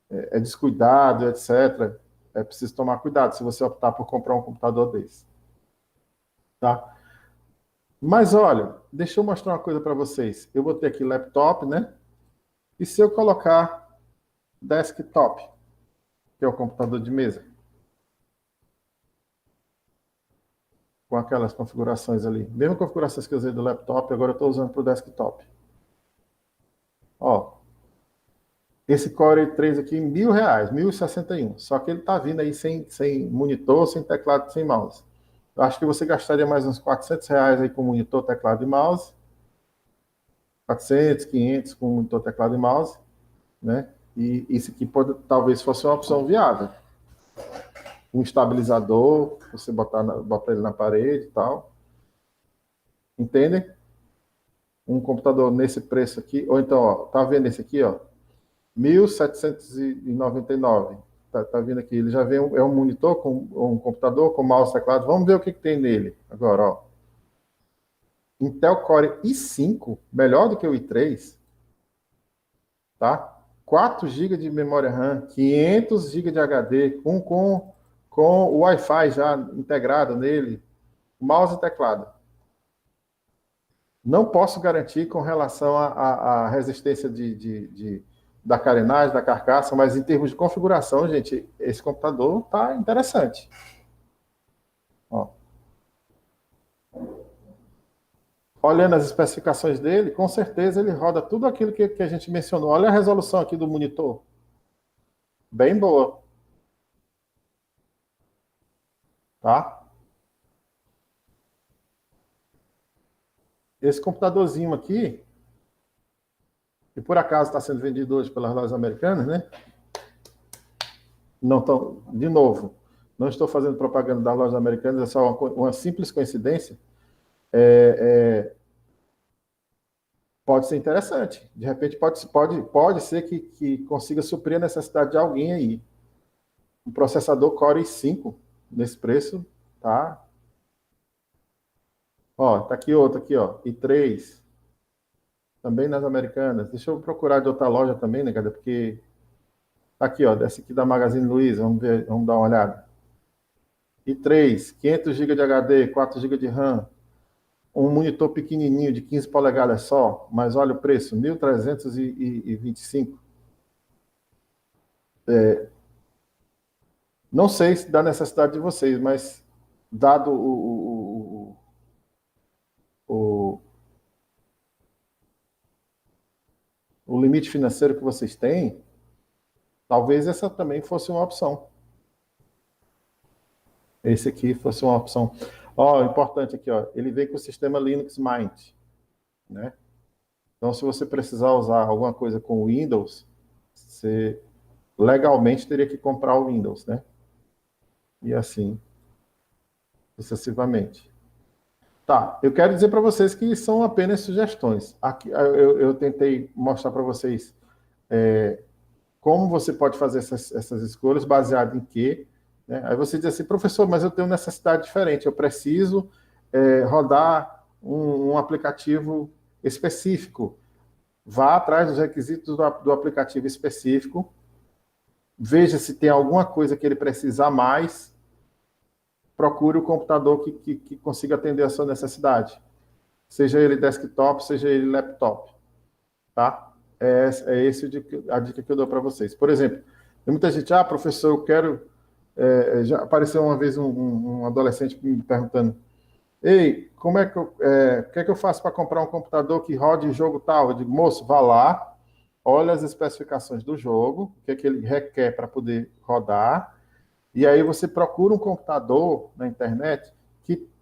é descuidado, etc., é preciso tomar cuidado se você optar por comprar um computador desse, tá? Mas olha, deixa eu mostrar uma coisa para vocês. Eu botei aqui laptop, né? E se eu colocar desktop, que é o computador de mesa, com aquelas configurações ali, mesma configurações que eu usei do laptop, agora eu estou usando para o desktop. Ó, esse Core i3 aqui, R$ 1.000, 1.061. Só que ele está vindo aí sem monitor, sem teclado, sem mouse. Eu acho que você gastaria mais uns R$ 400 aí com monitor, teclado e mouse. 400, 500 com monitor, teclado e mouse, né? E isso aqui talvez fosse uma opção viável. Um estabilizador, você botar ele na parede e tal. Entendem? Um computador nesse preço aqui, ou então, ó, tá vendo esse aqui, ó? 1.799. Tá vendo aqui? Ele já vem é um monitor com um computador com mouse, teclado. Vamos ver o que tem nele agora, ó. Intel Core i5, melhor do que o i3, tá? 4 GB de memória RAM, 500 GB de HD, com o Wi-Fi já integrado nele, mouse e teclado. Não posso garantir com relação à resistência da carenagem, da carcaça, mas em termos de configuração, gente, esse computador está interessante. Ó. Olhando as especificações dele, com certeza ele roda tudo aquilo que a gente mencionou. Olha a resolução aqui do monitor. Bem boa. Tá? Esse computadorzinho aqui, que por acaso está sendo vendido hoje pelas lojas americanas, né? Não tão, de novo, não estou fazendo propaganda das lojas americanas, é só uma simples coincidência. pode ser interessante. De repente, pode ser que consiga suprir a necessidade de alguém aí. Um processador Core i5 nesse preço, tá? Ó, tá aqui outro aqui, ó, i3, também nas Americanas. Deixa eu procurar de outra loja também, né, cara? Porque tá aqui, ó, dessa aqui da Magazine Luiza, vamos ver, vamos dar uma olhada. i3, 500 GB de HD, 4 GB de RAM, um monitor pequenininho de 15 polegadas só, mas olha o preço, 1.325. Não sei se dá necessidade de vocês, mas dado o, o limite financeiro que vocês têm, talvez essa também fosse uma opção. Esse aqui fosse uma opção. Ó, importante aqui, ó, ele vem com o sistema Linux Mint, né? Então, se você precisar usar alguma coisa com o Windows, você legalmente teria que comprar o Windows, né? E assim, sucessivamente. Tá, eu quero dizer para vocês que são apenas sugestões. Aqui, eu tentei mostrar para vocês como você pode fazer essas escolhas, baseado em quê, né? Aí você diz assim, professor, mas eu tenho necessidade diferente, eu preciso rodar um aplicativo específico. Vá atrás dos requisitos do aplicativo específico, veja se tem alguma coisa que ele precisa a mais, procure o computador que consiga atender a sua necessidade. Seja ele desktop, seja ele laptop. Tá? É esse a dica que eu dou para vocês. Por exemplo, tem muita gente, professor, eu quero... já apareceu uma vez um adolescente me perguntando, ei, como é que o que é que eu faço para comprar um computador que rode jogo tal? Eu digo, moço, vá lá, olha as especificações do jogo, o que é que ele requer para poder rodar, e aí você procura um computador na internet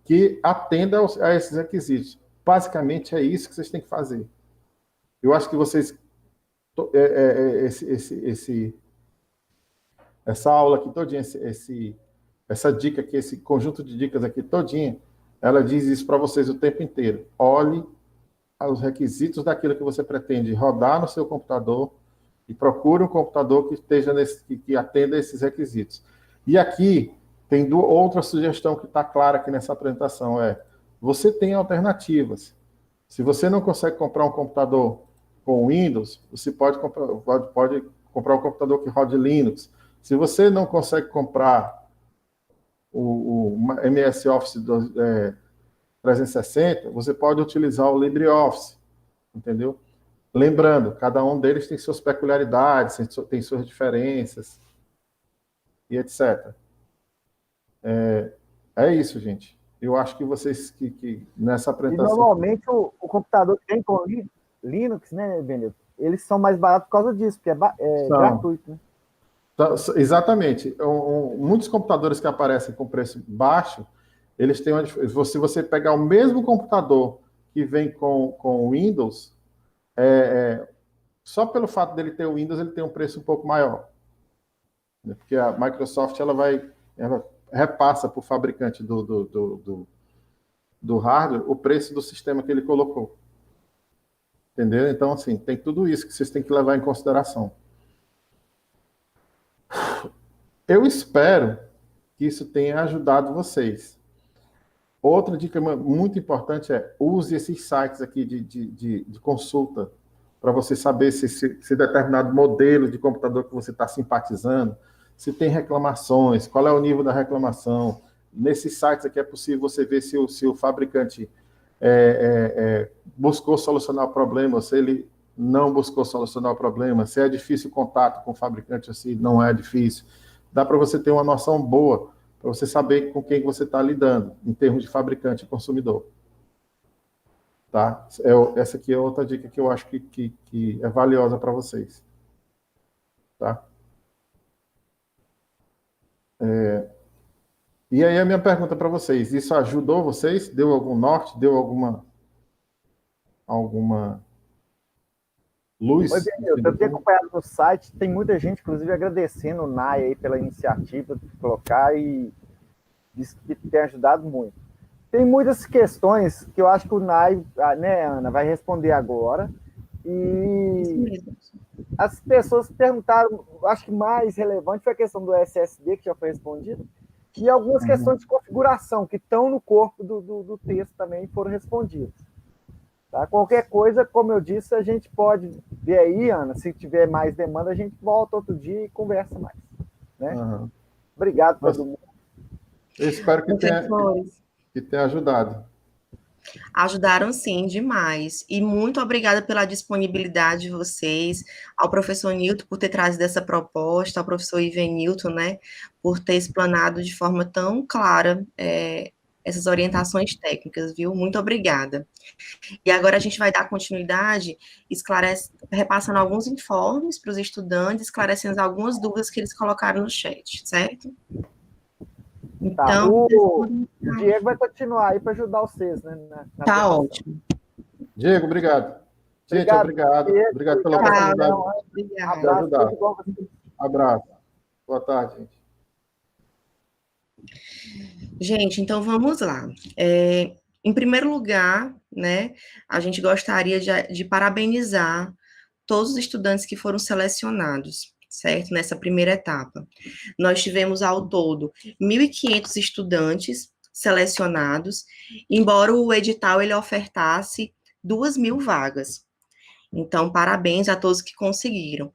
que atenda a esses requisitos. Basicamente é isso que vocês têm que fazer. Eu acho que vocês essa aula aqui todinha, essa dica aqui, esse conjunto de dicas aqui todinha, ela diz isso para vocês o tempo inteiro. Olhe os requisitos daquilo que você pretende rodar no seu computador e procure um computador que esteja que atenda esses requisitos. E aqui tem outra sugestão que está clara aqui nessa apresentação, você tem alternativas. Se você não consegue comprar um computador com Windows, você pode comprar um computador que rode Linux. Se você não consegue comprar o MS Office 360, você pode utilizar o LibreOffice, entendeu? Lembrando, cada um deles tem suas peculiaridades, tem suas diferenças, e etc. É isso, gente. Eu acho que vocês que nessa apresentação... E normalmente o computador que tem com Linux, né, Benito? Eles são mais baratos por causa disso, porque é gratuito, né? Exatamente. Muitos computadores que aparecem com preço baixo, eles têm se você pegar o mesmo computador que vem com Windows, só pelo fato dele ter o Windows, ele tem um preço um pouco maior. Porque a Microsoft ela repassa para o fabricante do hardware o preço do sistema que ele colocou. Entendeu? Então, assim, tem tudo isso que vocês têm que levar em consideração. Eu espero que isso tenha ajudado vocês. Outra dica muito importante use esses sites aqui de consulta para você saber se determinado modelo de computador que você está simpatizando, se tem reclamações, qual é o nível da reclamação. Nesses sites aqui é possível você ver se o fabricante buscou solucionar o problema, se ele não buscou solucionar o problema, se é difícil o contato com o fabricante ou se não é difícil. Dá para você ter uma noção boa, para você saber com quem você está lidando, em termos de fabricante e consumidor. Tá? Essa aqui é outra dica que eu acho que é valiosa para vocês. Tá? E aí a minha pergunta para vocês, isso ajudou vocês? Deu algum norte? Deu alguma luz? Oi, Benito, eu tenho acompanhado no site, tem muita gente, inclusive, agradecendo o NAI aí pela iniciativa de colocar e diz que tem ajudado muito. Tem muitas questões que eu acho que o Nai, né, Ana, vai responder agora. E as pessoas perguntaram, acho que mais relevante foi a questão do SSD, que já foi respondido, e algumas questões de configuração, que estão no corpo do texto também foram respondidas. Tá? Qualquer coisa, como eu disse, a gente pode ver aí, Ana, se tiver mais demanda, a gente volta outro dia e conversa mais. Né? Obrigado a todo mundo. Eu espero que tenha ajudado. Ajudaram sim, demais. E muito obrigada pela disponibilidade de vocês, ao professor Nilton por ter trazido essa proposta, ao professor Ivenilton, né, por ter explanado de forma tão clara essas orientações técnicas, viu? Muito obrigada. E agora a gente vai dar continuidade, repassando alguns informes para os estudantes, esclarecendo algumas dúvidas que eles colocaram no chat, certo? Então, o Diego vai continuar aí para ajudar vocês, né? Tá ótimo. Diego, obrigado. Gente, obrigado. Obrigado pela oportunidade de ajudar. Abraço. Boa tarde, gente. Gente, então vamos lá. Em primeiro lugar, né, a gente gostaria de parabenizar todos os estudantes que foram selecionados, certo? Nessa primeira etapa. Nós tivemos ao todo 1.500 estudantes selecionados, embora o edital ele ofertasse 2.000 vagas. Então, parabéns a todos que conseguiram.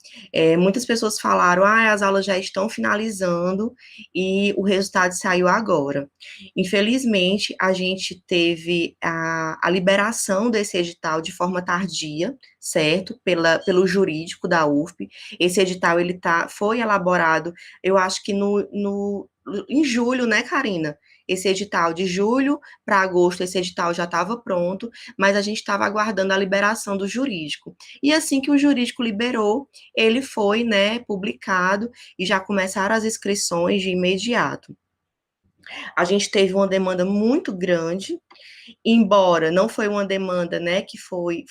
Muitas pessoas falaram, as aulas já estão finalizando e o resultado saiu agora. Infelizmente, a gente teve a liberação desse edital de forma tardia, certo? Pelo jurídico da UFP. Esse edital, foi elaborado, eu acho que em julho, né, Karina? Esse edital de julho para agosto, esse edital já estava pronto, mas a gente estava aguardando a liberação do jurídico. E assim que o jurídico liberou, ele foi, né, publicado e já começaram as inscrições de imediato. A gente teve uma demanda muito grande, embora não foi uma demanda, né, que foi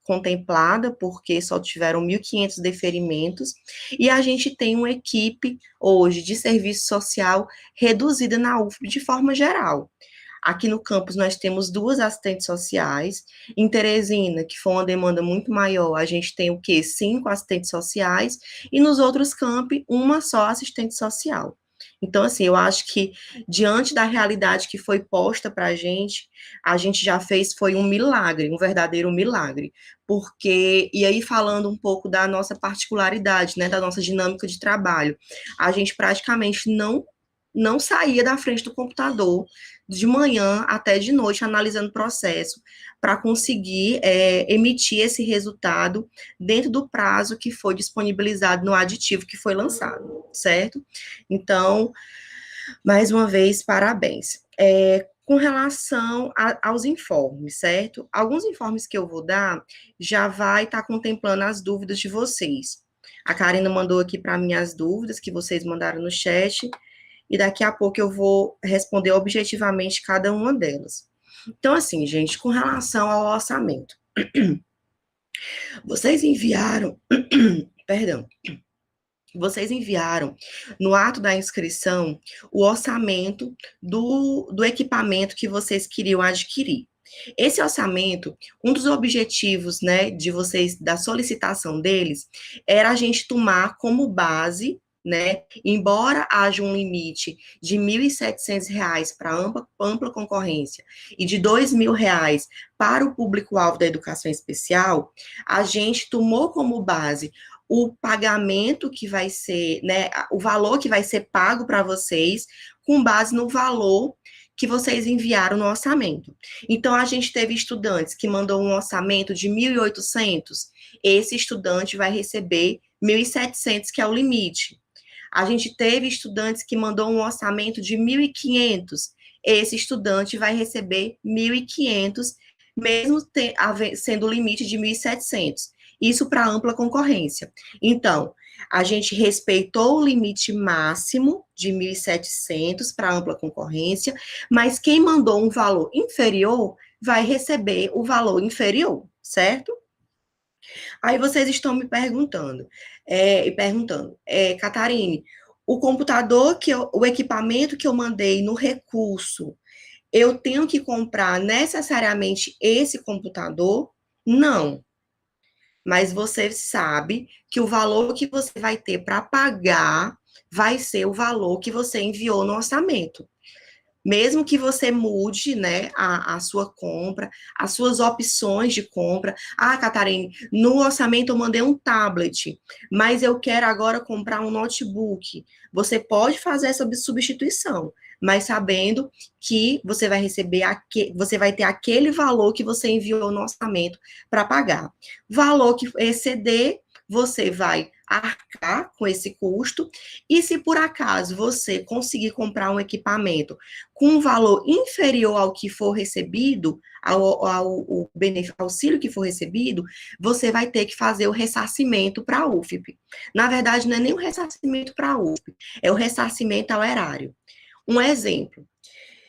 contemplada, porque só tiveram 1.500 deferimentos, e a gente tem uma equipe hoje de serviço social reduzida na UFP de forma geral. Aqui no campus nós temos 2 assistentes sociais, em Teresina, que foi uma demanda muito maior, a gente tem o quê? 5 assistentes sociais, e nos outros campi, uma só assistente social. Então, assim, eu acho que, diante da realidade que foi posta para a gente já fez, foi um milagre, um verdadeiro milagre, porque, e aí falando um pouco da nossa particularidade, né, da nossa dinâmica de trabalho, a gente praticamente não saía da frente do computador de manhã até de noite analisando o processo para conseguir emitir esse resultado dentro do prazo que foi disponibilizado no aditivo que foi lançado, certo? Então, mais uma vez, parabéns. Com relação aos informes, certo? Alguns informes que eu vou dar já vai estar contemplando as dúvidas de vocês. A Karina mandou aqui para mim as dúvidas que vocês mandaram no chat, e daqui a pouco eu vou responder objetivamente cada uma delas. Então, assim, gente, com relação ao orçamento, vocês enviaram, perdão, vocês enviaram no ato da inscrição o orçamento do equipamento que vocês queriam adquirir. Esse orçamento, um dos objetivos, né, de vocês, da solicitação deles, era a gente tomar como base, né, embora haja um limite de R$ 1.700 para ampla concorrência e de R$ 2.000 para o público-alvo da educação especial, a gente tomou como base o pagamento que vai ser, né, o valor que vai ser pago para vocês, com base no valor que vocês enviaram no orçamento. Então, a gente teve estudantes que mandou um orçamento de 1.800, esse estudante vai receber 1.700, que é o limite. A gente teve estudantes que mandou um orçamento de 1.500, esse estudante vai receber 1.500, mesmo sendo o limite de 1.700. Isso para ampla concorrência. Então, a gente respeitou o limite máximo de 1.700 para ampla concorrência, mas quem mandou um valor inferior vai receber o valor inferior, certo? Aí vocês estão me perguntando, Catarine, o computador o equipamento que eu mandei no recurso, eu tenho que comprar necessariamente esse computador? Não. Mas você sabe que o valor que você vai ter para pagar vai ser o valor que você enviou no orçamento. Mesmo que você mude, né, a sua compra, as suas opções de compra. Ah, Catarina, no orçamento eu mandei um tablet, mas eu quero agora comprar um notebook. Você pode fazer essa substituição, mas sabendo que você vai receber, você vai ter aquele valor que você enviou no orçamento para pagar. Valor que exceder, você vai arcar com esse custo, e se por acaso você conseguir comprar um equipamento com um valor inferior ao que for recebido, ao auxílio que for recebido, você vai ter que fazer o ressarcimento para a UFP. Na verdade, não é nem o ressarcimento para a UFP, é o ressarcimento ao erário. Um exemplo,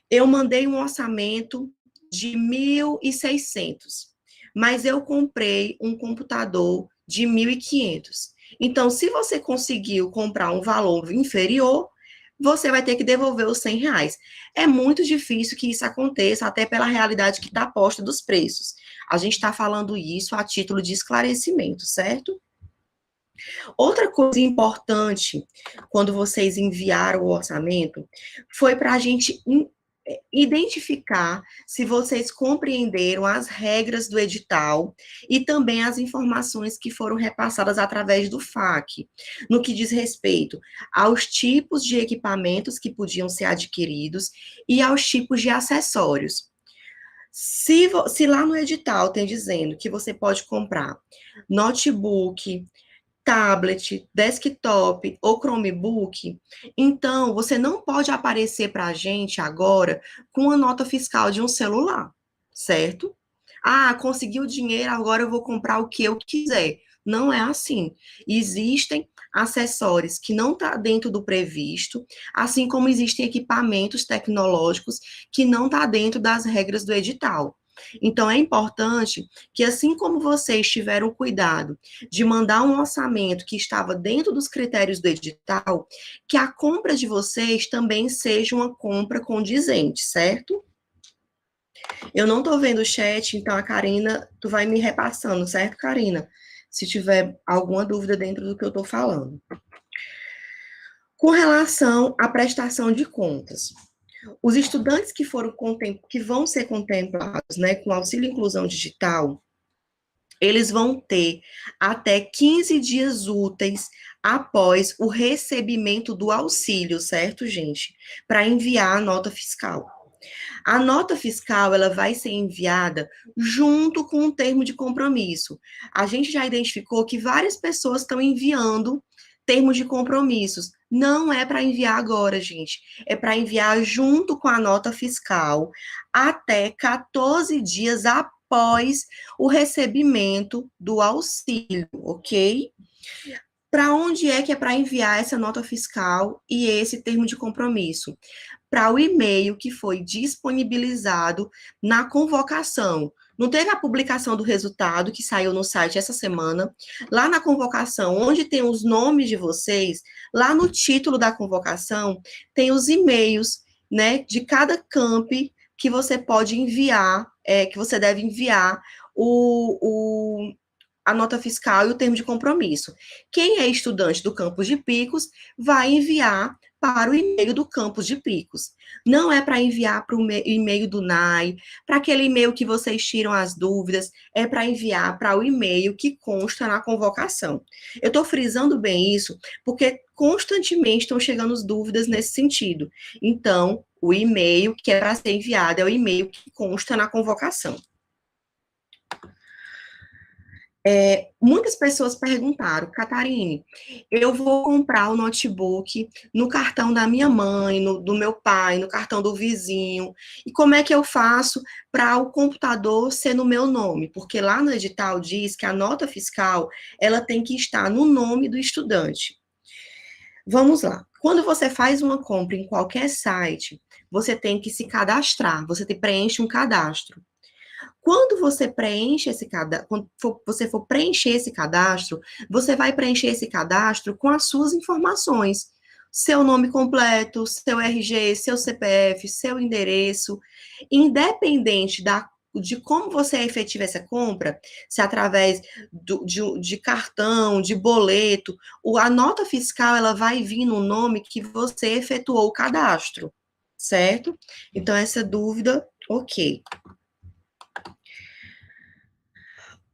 eu mandei um orçamento de 1.600, mas eu comprei um computador de 1.500. Então, se você conseguiu comprar um valor inferior, você vai ter que devolver os R$ 100. É muito difícil que isso aconteça, até pela realidade que está posta dos preços. A gente está falando isso a título de esclarecimento, certo? Outra coisa importante, quando vocês enviaram o orçamento, foi para a gente identificar se vocês compreenderam as regras do edital e também as informações que foram repassadas através do FAQ, no que diz respeito aos tipos de equipamentos que podiam ser adquiridos e aos tipos de acessórios. Se lá no edital tem dizendo que você pode comprar notebook, tablet, desktop ou Chromebook, então você não pode aparecer para a gente agora com a nota fiscal de um celular, certo? Ah, consegui o dinheiro, agora eu vou comprar o que eu quiser. Não é assim. Existem acessórios que não estão dentro do previsto, assim como existem equipamentos tecnológicos que não estão dentro das regras do edital. Então, é importante que, assim como vocês tiveram cuidado de mandar um orçamento que estava dentro dos critérios do edital, que a compra de vocês também seja uma compra condizente, certo? Eu não estou vendo o chat, então a Karina, tu vai me repassando, certo, Karina? Se tiver alguma dúvida dentro do que eu estou falando. Com relação à prestação de contas, os estudantes que vão ser contemplados, né, com auxílio inclusão digital, eles vão ter até 15 dias úteis após o recebimento do auxílio, certo, gente? Para enviar a nota fiscal. A nota fiscal, ela vai ser enviada junto com um termo de compromisso. A gente já identificou que várias pessoas estão enviando termos de compromissos. Não é para enviar agora, gente. É para enviar junto com a nota fiscal até 14 dias após o recebimento do auxílio, ok? Para onde é que é para enviar essa nota fiscal e esse termo de compromisso? Para o e-mail que foi disponibilizado na convocação. Não teve a publicação do resultado que saiu no site essa semana? Lá na convocação, onde tem os nomes de vocês, lá no título da convocação, tem os e-mails, né, de cada camp que você pode enviar, que você deve enviar a nota fiscal e o termo de compromisso. Quem é estudante do campus de Picos vai enviar para o e-mail do campus de Picos. Não é para enviar para o e-mail do NAI, para aquele e-mail que vocês tiram as dúvidas, é para enviar para o e-mail que consta na convocação. Eu estou frisando bem isso, porque constantemente estão chegando dúvidas nesse sentido. Então, o e-mail que é para ser enviado é o e-mail que consta na convocação. Muitas pessoas perguntaram, Catarine, eu vou comprar o notebook no cartão da minha mãe, do meu pai, no cartão do vizinho, e como é que eu faço para o computador ser no meu nome? Porque lá no edital diz que a nota fiscal, ela tem que estar no nome do estudante. Vamos lá. Quando você faz uma compra em qualquer site, você tem que se cadastrar, você preenche um cadastro. Quando você preenche esse cadastro, quando você for preencher esse cadastro, você vai preencher esse cadastro com as suas informações, seu nome completo, seu RG, seu CPF, seu endereço, independente de como você efetiva essa compra, se através de cartão, de boleto, a nota fiscal ela vai vir no nome que você efetuou o cadastro, certo? Então, essa dúvida, ok.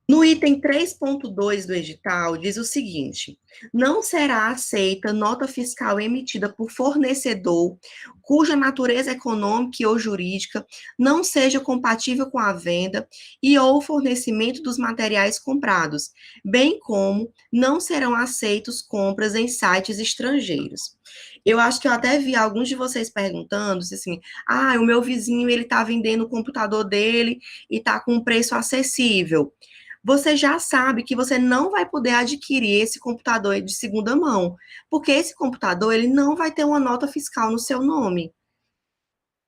No item 3.2 do edital, diz o seguinte: não será aceita nota fiscal emitida por fornecedor cuja natureza econômica ou jurídica não seja compatível com a venda e ou fornecimento dos materiais comprados, bem como não serão aceitos compras em sites estrangeiros. Eu acho que eu até vi alguns de vocês perguntando, assim, o meu vizinho, ele tá vendendo o computador dele e tá com um preço acessível. Você já sabe que você não vai poder adquirir esse computador de segunda mão, porque esse computador ele não vai ter uma nota fiscal no seu nome.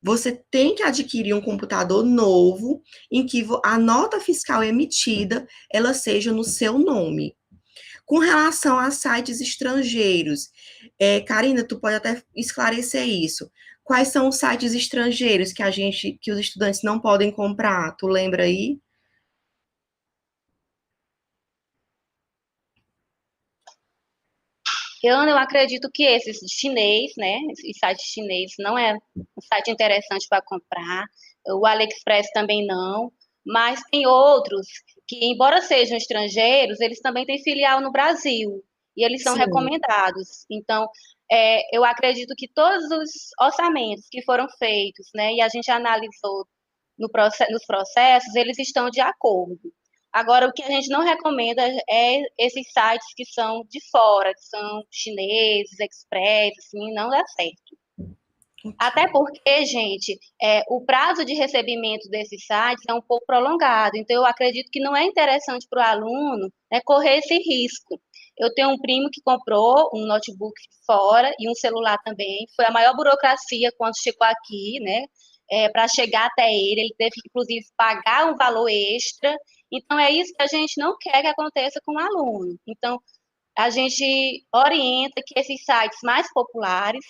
Você tem que adquirir um computador novo em que a nota fiscal emitida ela seja no seu nome. Com relação a sites estrangeiros, Karina, tu pode até esclarecer isso. Quais são os sites estrangeiros que os estudantes não podem comprar? Tu lembra aí? Eu acredito que esses chinês, né? Esse site chinês não é um site interessante para comprar. O AliExpress também não. Mas tem outros que, embora sejam estrangeiros, eles também têm filial no Brasil. E eles são Sim. recomendados. Então, eu acredito que todos os orçamentos que foram feitos, né? E a gente analisou nos processos, eles estão de acordo. Agora, o que a gente não recomenda é esses sites que são de fora, que são chineses, express, assim, não dá certo. Até porque, gente, o prazo de recebimento desses sites é um pouco prolongado, então eu acredito que não é interessante para o aluno, né, correr esse risco. Eu tenho um primo que comprou um notebook fora e um celular também, foi a maior burocracia quando chegou aqui, né, para chegar até ele teve que, inclusive, pagar um valor extra, então é isso que a gente não quer que aconteça com o aluno. Então, a gente orienta que esses sites mais populares,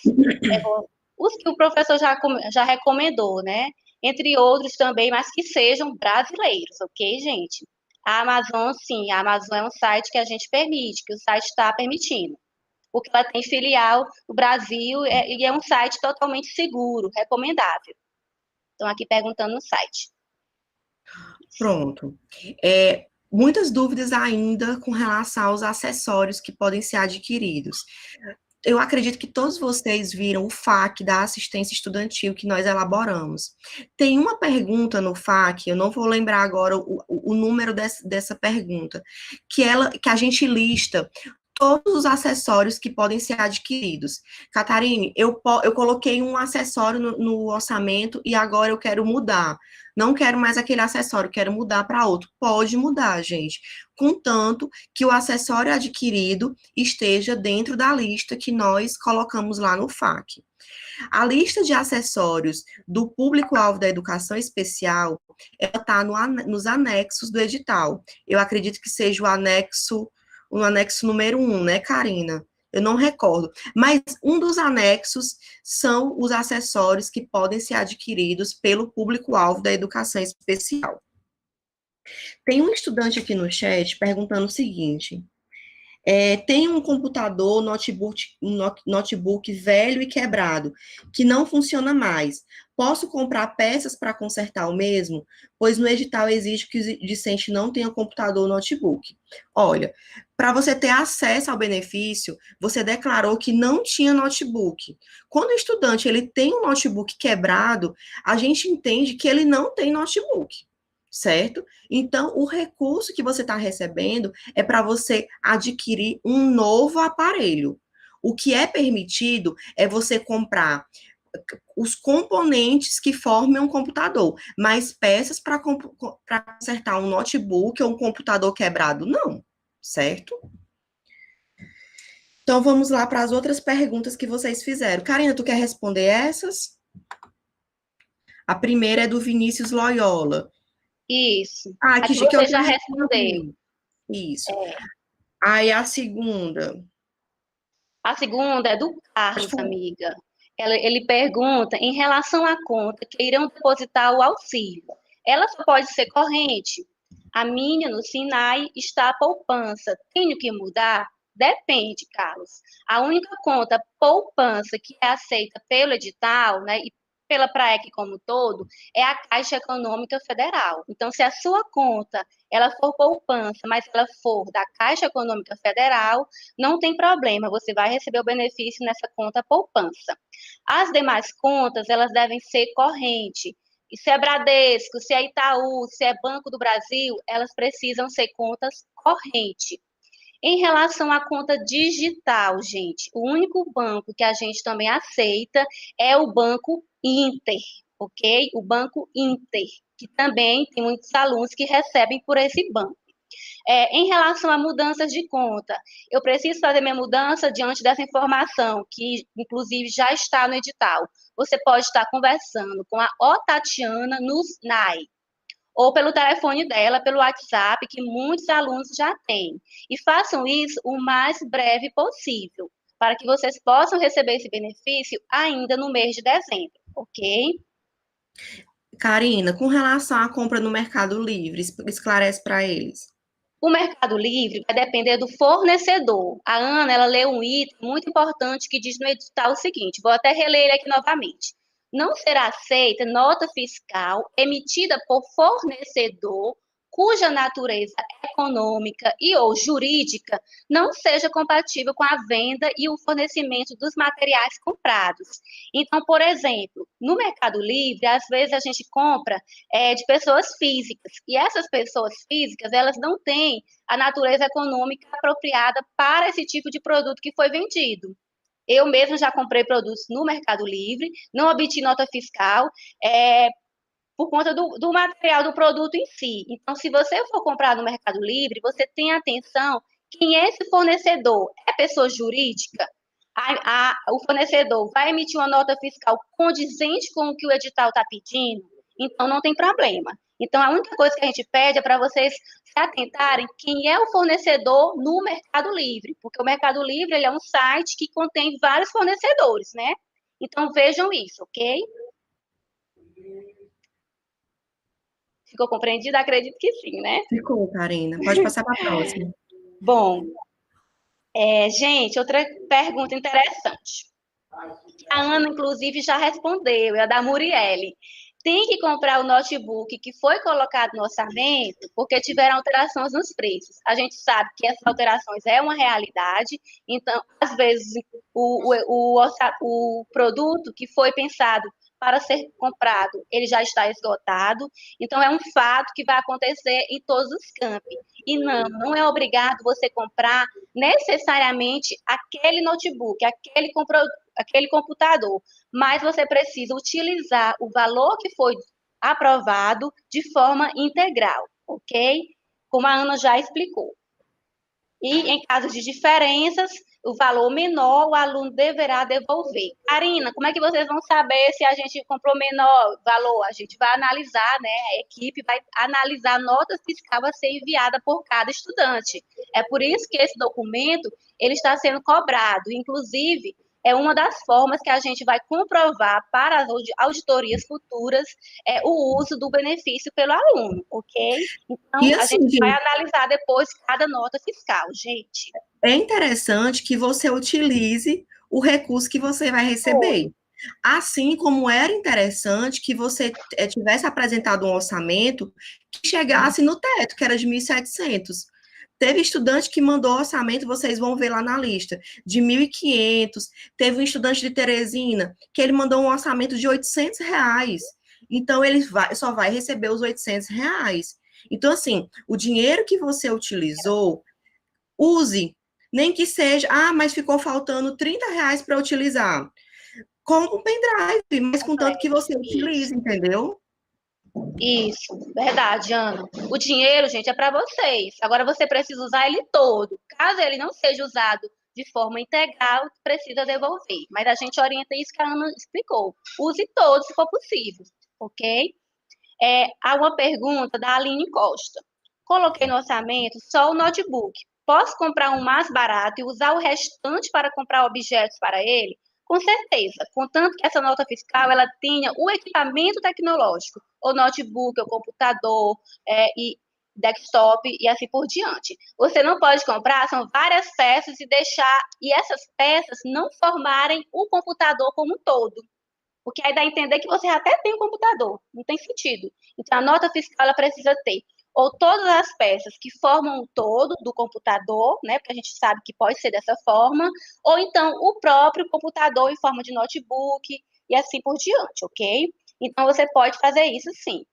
os que o professor já recomendou, né? Entre outros também, mas que sejam brasileiros, ok, gente? A Amazon, sim, a Amazon é um site que a gente permite, que o site está permitindo, porque ela tem filial no Brasil e é um site totalmente seguro, recomendável. Estão aqui perguntando no site. Pronto. Muitas dúvidas ainda com relação aos acessórios que podem ser adquiridos. Eu acredito que todos vocês viram o FAQ da assistência estudantil que nós elaboramos. Tem uma pergunta no FAQ, eu não vou lembrar agora o número dessa pergunta, que a gente lista todos os acessórios que podem ser adquiridos. Catarine, eu coloquei um acessório no orçamento e agora eu quero mudar. Não quero mais aquele acessório, quero mudar para outro. Pode mudar, gente, contanto que o acessório adquirido esteja dentro da lista que nós colocamos lá no FAQ. A lista de acessórios do público-alvo da educação especial, ela está nos anexos do edital. Eu acredito que seja o anexo número 1, né, Karina? Eu não recordo. Mas um dos anexos são os acessórios que podem ser adquiridos pelo público-alvo da educação especial. Tem um estudante aqui no chat perguntando o seguinte: tem um computador, notebook velho e quebrado, que não funciona mais. Posso comprar peças para consertar o mesmo? Pois no edital exige que o discente não tenha computador ou notebook. Olha, para você ter acesso ao benefício, você declarou que não tinha notebook. Quando o estudante ele tem um notebook quebrado, a gente entende que ele não tem notebook, certo? Então, o recurso que você está recebendo é para você adquirir um novo aparelho. O que é permitido é você comprar os componentes que formam um computador, mas peças para consertar um notebook ou um computador quebrado, não, certo? Então, vamos lá para as outras perguntas que vocês fizeram. Karina, tu quer responder essas? A primeira é do Vinícius Loyola. Isso. Que você já respondeu. Isso. Aí a segunda. A segunda é do Carlos, amiga. Ele pergunta em relação à conta que irão depositar o auxílio. Ela só pode ser corrente. A minha no Sinai está a poupança. Tenho que mudar? Depende, Carlos. A única conta poupança que é aceita pelo edital, né, e pela PRAEC como um todo, é a Caixa Econômica Federal. Então, se a sua conta ela for poupança, mas ela for da Caixa Econômica Federal, não tem problema, você vai receber o benefício nessa conta poupança. As demais contas, elas devem ser corrente. E se é Bradesco, se é Itaú, se é Banco do Brasil, elas precisam ser contas corrente. Em relação à conta digital, gente, o único banco que a gente também aceita é o Banco Inter, ok? O Banco Inter, que também tem muitos alunos que recebem por esse banco. Em relação a mudanças de conta, eu preciso fazer minha mudança diante dessa informação, que inclusive já está no edital. Você pode estar conversando com a Tatiana no SNAI, ou pelo telefone dela, pelo WhatsApp, que muitos alunos já têm. E façam isso o mais breve possível, para que vocês possam receber esse benefício ainda no mês de dezembro, ok? Karina, com relação à compra no Mercado Livre, esclarece para eles. O Mercado Livre vai depender do fornecedor. A Ana, ela leu um item muito importante que diz no edital o seguinte, vou até reler ele aqui novamente. Não será aceita nota fiscal emitida por fornecedor cuja natureza econômica e ou jurídica não seja compatível com a venda e o fornecimento dos materiais comprados. Então, por exemplo, no Mercado Livre, às vezes a gente compra de pessoas físicas, e essas pessoas físicas, elas não têm a natureza econômica apropriada para esse tipo de produto que foi vendido. Eu mesmo já comprei produtos no Mercado Livre, não obtive nota fiscal, por conta do material do produto em si. Então, se você for comprar no Mercado Livre, você tem atenção quem é esse fornecedor. É pessoa jurídica? O fornecedor vai emitir uma nota fiscal condizente com o que o edital está pedindo? Então, não tem problema. Então, a única coisa que a gente pede é para vocês se atentarem quem é o fornecedor no Mercado Livre, porque o Mercado Livre ele é um site que contém vários fornecedores, né? Então, vejam isso, ok? Ficou compreendido? Acredito que sim, né? Ficou, Karina. Pode passar para a próxima. Bom, gente, outra pergunta interessante. A Ana, inclusive, já respondeu, é a da Muriele. Tem que comprar o notebook que foi colocado no orçamento porque tiveram alterações nos preços. A gente sabe que essas alterações é uma realidade, então, às vezes, o produto que foi pensado para ser comprado, ele já está esgotado. Então, é um fato que vai acontecer em todos os campi. E não é obrigado você comprar necessariamente aquele notebook, aquele computador, mas você precisa utilizar o valor que foi aprovado de forma integral, ok? Como a Ana já explicou. E, em caso de diferenças, o valor menor, o aluno deverá devolver. Karina, como é que vocês vão saber se a gente comprou menor valor? A gente vai analisar, né? A equipe vai analisar a nota fiscal a ser enviada por cada estudante. É por isso que esse documento ele está sendo cobrado. Inclusive, é uma das formas que a gente vai comprovar para as auditorias futuras o uso do benefício pelo aluno, ok? Então, E a assim, gente vai analisar depois cada nota fiscal, gente. É interessante que você utilize o recurso que você vai receber. Assim como era interessante que você tivesse apresentado um orçamento que chegasse no teto, que era de 1.700. Teve estudante que mandou orçamento, vocês vão ver lá na lista, de 1.500. Teve um estudante de Teresina que ele mandou um orçamento de R$ 800. Então, ele só vai receber os R$ 800. Então, assim, o dinheiro que você utilizou, use. Nem que seja, mas ficou faltando R$ 30 para utilizar. Compre um pendrive, mas contanto que você utilize, entendeu? Isso, verdade, Ana. O dinheiro, gente, é para vocês. Agora você precisa usar ele todo. Caso ele não seja usado de forma integral, precisa devolver. Mas a gente orienta isso que a Ana explicou. Use todo, se for possível, ok? Há uma pergunta da Aline Costa. Coloquei no orçamento só o notebook. posso comprar um mais barato e usar o restante para comprar objetos para ele? Com certeza, contanto que essa nota fiscal ela tenha o equipamento tecnológico, o notebook, o computador e desktop e assim por diante. Você não pode comprar, são várias peças e essas peças não formarem o computador como um todo. Porque aí dá a entender que você até tem um computador, não tem sentido. Então, a nota fiscal ela precisa ter ou todas as peças que formam o todo do computador, né? Porque a gente sabe que pode ser dessa forma, ou então o próprio computador em forma de notebook e assim por diante, ok? Então, você pode fazer isso sim.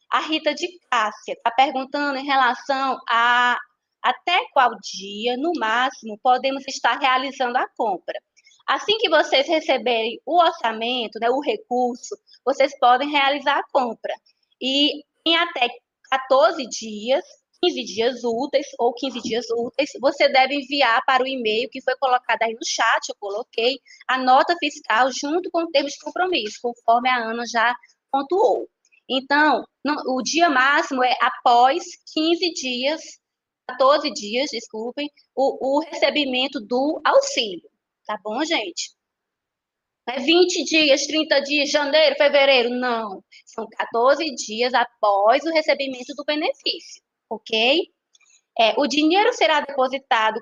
A Rita de Cássia está perguntando em relação a até qual dia, no máximo, podemos estar realizando a compra. Assim que vocês receberem o orçamento, né, o recurso, vocês podem realizar a compra. E em até 14 dias, 15 dias úteis ou 15 dias úteis, você deve enviar para o e-mail que foi colocado aí no chat, eu coloquei, a nota fiscal junto com o termo de compromisso, conforme a Ana já pontuou. Então, o dia máximo é após 15 dias, 14 dias, desculpem, o recebimento do auxílio. Tá bom, gente? Não é 20 dias, 30 dias, janeiro, fevereiro, não. São 14 dias após o recebimento do benefício, ok? O dinheiro será depositado.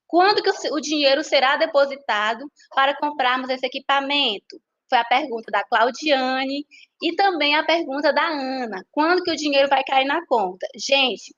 Quando que o dinheiro será depositado para comprarmos esse equipamento? Foi a pergunta da Claudiane e também a pergunta da Ana. Quando que o dinheiro vai cair na conta? Gente,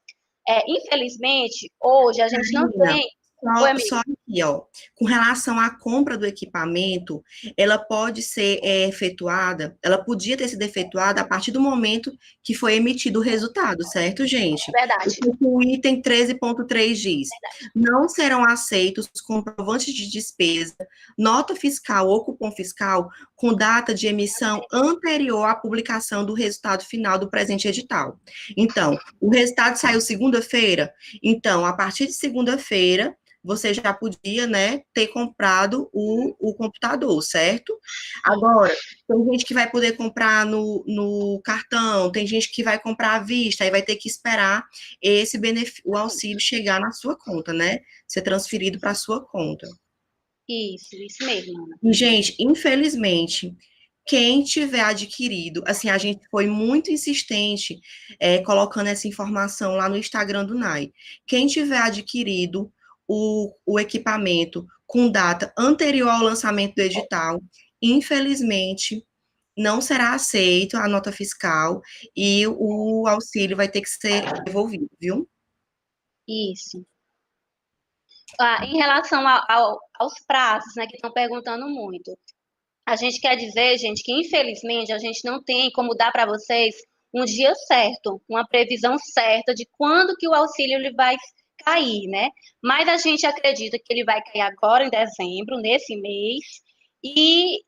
infelizmente, hoje a gente não Carina, tem... Oi, só amiga. aqui, ó. Com relação à compra do equipamento, ela pode ser efetuada, ela podia ter sido efetuada a partir do momento que foi emitido o resultado, certo, gente? Verdade. O item 13.3 diz: não serão aceitos comprovantes de despesa, nota fiscal ou cupom fiscal com data de emissão anterior à publicação do resultado final do presente edital. Então, o resultado saiu segunda-feira, então, a partir de segunda-feira, você já podia, né, ter comprado o computador, certo? Agora, tem gente que vai poder comprar no cartão, tem gente que vai comprar à vista, aí vai ter que esperar o auxílio chegar na sua conta, né? Ser transferido para a sua conta. Isso mesmo, Ana. E, gente, infelizmente, quem tiver adquirido, assim, a gente foi muito insistente colocando essa informação lá no Instagram do NAI. Quem tiver adquirido o equipamento com data anterior ao lançamento do edital, infelizmente, não será aceito a nota fiscal e o auxílio vai ter que ser devolvido, viu? Isso. Em relação aos prazos, né, que estão perguntando muito. A gente quer dizer, gente, que infelizmente a gente não tem como dar para vocês um dia certo, uma previsão certa de quando que o auxílio ele vai cair, né? Mas a gente acredita que ele vai cair agora em dezembro, nesse mês, e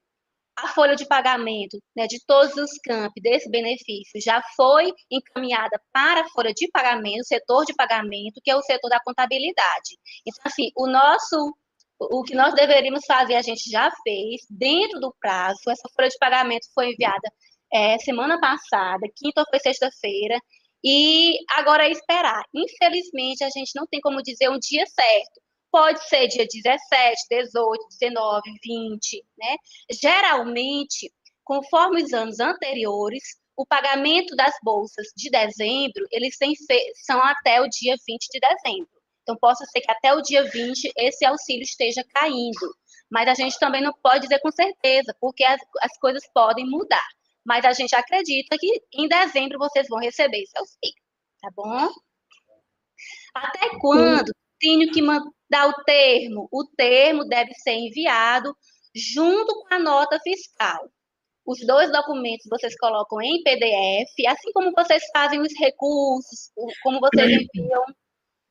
a folha de pagamento, né, de todos os campi desse benefício já foi encaminhada para a folha de pagamento, o setor de pagamento, que é o setor da contabilidade. Então, assim, o que nós deveríamos fazer, a gente já fez, dentro do prazo. Essa folha de pagamento foi enviada semana passada, quinta ou foi sexta-feira, e agora é esperar. Infelizmente, a gente não tem como dizer um dia certo. Pode ser dia 17, 18, 19, 20, né? Geralmente, conforme os anos anteriores, o pagamento das bolsas de dezembro, eles são até o dia 20 de dezembro. Então, possa ser que até o dia 20 esse auxílio esteja caindo. Mas a gente também não pode dizer com certeza, porque as coisas podem mudar. Mas a gente acredita que em dezembro vocês vão receber esse auxílio, tá bom? Até quando tenho que mandar o termo? O termo deve ser enviado junto com a nota fiscal. Os dois documentos vocês colocam em PDF, assim como vocês fazem os recursos, como vocês enviam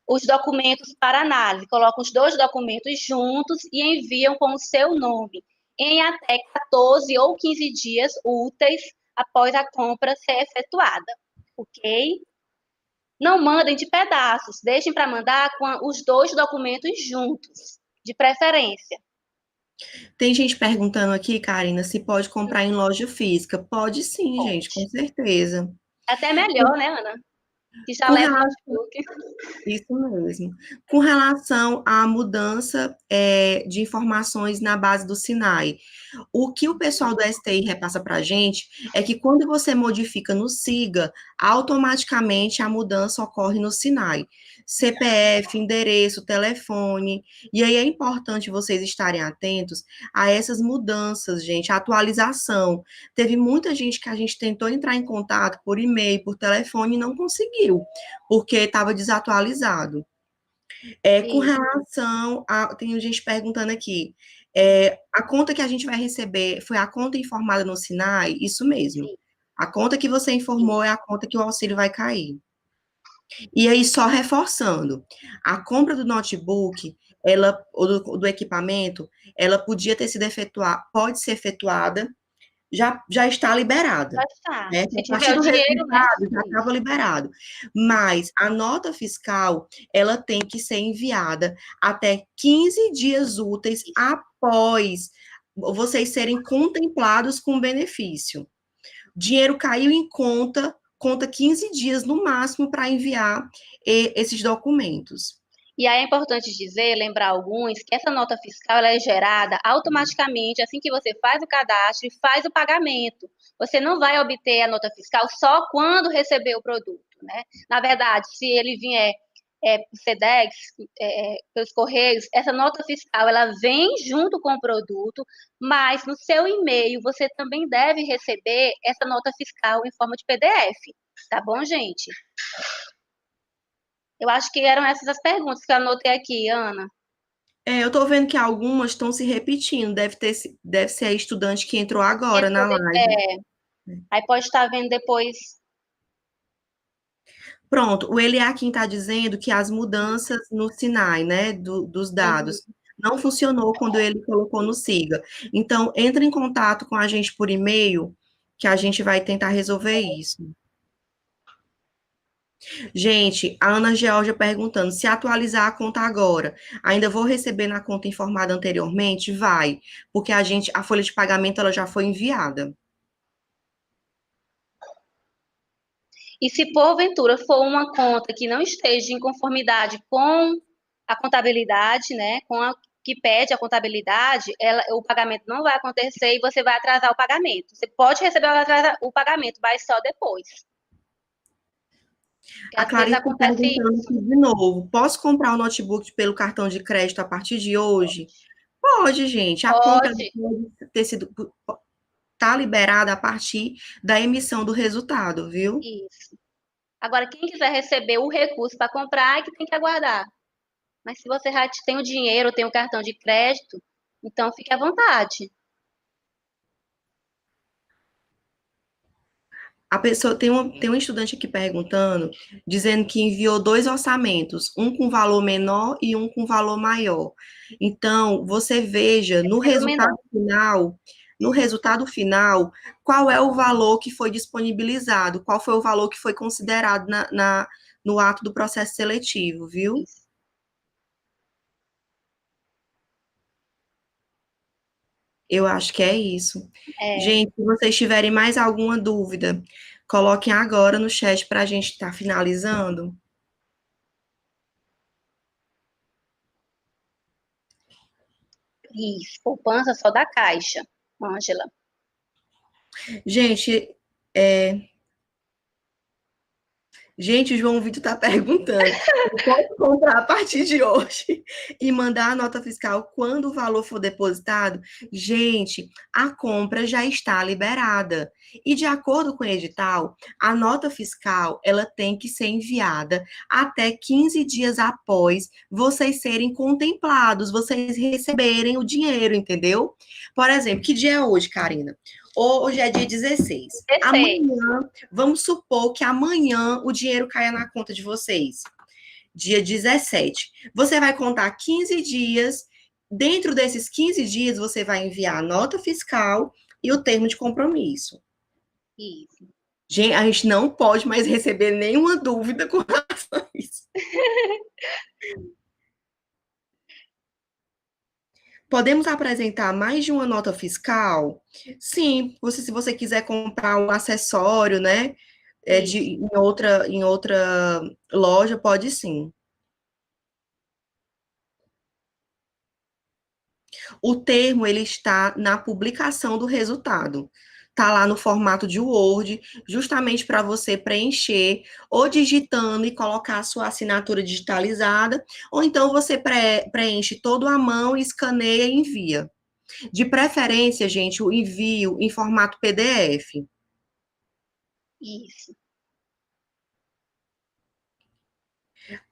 os documentos para análise. Colocam os dois documentos juntos e enviam com o seu nome, em até 14 ou 15 dias úteis após a compra ser efetuada, ok? Não mandem de pedaços, deixem para mandar com os dois documentos juntos, de preferência. Tem gente perguntando aqui, Karina, se pode comprar em loja física. Pode sim, Pode. gente, com certeza. Até melhor, né, Ana? Que já Com leva o relação notebook. Isso mesmo. Com relação à mudança de informações na base do Sinai, o que o pessoal do STI repassa para a gente é que quando você modifica no SIGA, automaticamente a mudança ocorre no Sinai. CPF, endereço, telefone, e aí é importante vocês estarem atentos a essas mudanças, gente, a atualização. Teve muita gente que a gente tentou entrar em contato por e-mail, por telefone e não conseguiu porque estava desatualizado. Com relação a. Tem gente perguntando aqui. A conta que a gente vai receber foi a conta informada no Sinai? Isso mesmo. Sim. A conta que você informou é a conta que o auxílio vai cair. E aí, só reforçando, a compra do notebook, ou do equipamento, ela podia ter sido efetuada, pode ser efetuada, já está liberada. Já está. Né? Se A partir tiver o do dinheiro, né? resultado, já estava liberado. Mas a nota fiscal, ela tem que ser enviada até 15 dias úteis após vocês serem contemplados com benefício. Dinheiro caiu em conta, conta 15 dias no máximo para enviar esses documentos. E aí é importante dizer, lembrar alguns, que essa nota fiscal ela é gerada automaticamente assim que você faz o cadastro e faz o pagamento. Você não vai obter a nota fiscal só quando receber o produto, né? Na verdade, se ele vier por SEDEX, pelos Correios, essa nota fiscal ela vem junto com o produto, mas no seu e-mail você também deve receber essa nota fiscal em forma de PDF, tá bom, gente? Eu acho que eram essas as perguntas que eu anotei aqui, Ana. Eu estou vendo que algumas estão se repetindo. Deve ser a estudante que entrou agora na live. Aí pode estar vendo depois. Pronto, o Eliakim está dizendo que as mudanças no Sinai, né, dos dados, não funcionou quando ele colocou no SIGA. Então, entre em contato com a gente por e-mail, que a gente vai tentar resolver isso. Gente, a Ana Georgia perguntando, se atualizar a conta agora, ainda vou receber na conta informada anteriormente? Vai, porque a folha de pagamento ela já foi enviada. E se porventura for uma conta que não esteja em conformidade com a contabilidade, né, com a que pede a contabilidade, o pagamento não vai acontecer e você vai atrasar o pagamento. Você pode receber o pagamento, mas só depois. A Clarice está perguntando aqui de novo, posso comprar o notebook pelo cartão de crédito a partir de hoje? Pode, gente. A compra pode ter sido tá liberada a partir da emissão do resultado, viu? Isso. Agora, quem quiser receber o recurso para comprar é que tem que aguardar. Mas se você já tem o dinheiro, tem o cartão de crédito, então fique à vontade. A pessoa tem um estudante aqui perguntando, dizendo que enviou 2 orçamentos, um com valor menor e um com valor maior. Então, você veja no resultado final, qual é o valor que foi disponibilizado, qual foi o valor que foi considerado no ato do processo seletivo, viu? Isso. Eu acho que é isso. Gente, se vocês tiverem mais alguma dúvida, coloquem agora no chat para a gente estar finalizando. Isso, poupança só da Caixa, Ângela. Gente, o João Vitor está perguntando, pode comprar a partir de hoje e mandar a nota fiscal quando o valor for depositado? Gente, a compra já está liberada. E de acordo com o edital, a nota fiscal, ela tem que ser enviada até 15 dias após vocês serem contemplados, vocês receberem o dinheiro, entendeu? Por exemplo, que dia é hoje, Karina? Hoje é dia 16. Amanhã, vamos supor que amanhã o dinheiro caia na conta de vocês. Dia 17. Você vai contar 15 dias. Dentro desses 15 dias, você vai enviar a nota fiscal e o termo de compromisso. Isso. Gente, a gente não pode mais receber nenhuma dúvida com relação a isso. Podemos apresentar mais de uma nota fiscal? Sim, se você quiser comprar um acessório, né? em outra loja, pode sim. O termo, ele está na publicação do resultado. Está lá no formato de Word, justamente para você preencher, ou digitando e colocar a sua assinatura digitalizada, ou então você preenche todo à mão, escaneia e envia. De preferência, gente, o envio em formato PDF. Isso.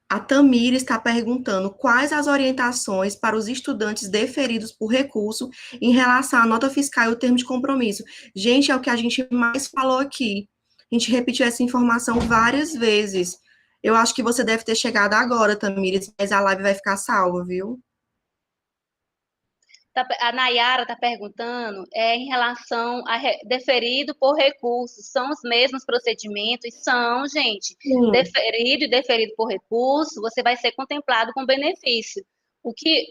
A Tamira está perguntando quais as orientações para os estudantes deferidos por recurso em relação à nota fiscal e o termo de compromisso. Gente, é o que a gente mais falou aqui. A gente repetiu essa informação várias vezes. Eu acho que você deve ter chegado agora, Tamires, mas a live vai ficar salva, viu? A Nayara está perguntando em relação a deferido por recurso. São os mesmos procedimentos? São, gente. Sim. Deferido e deferido por recurso, você vai ser contemplado com benefício. O que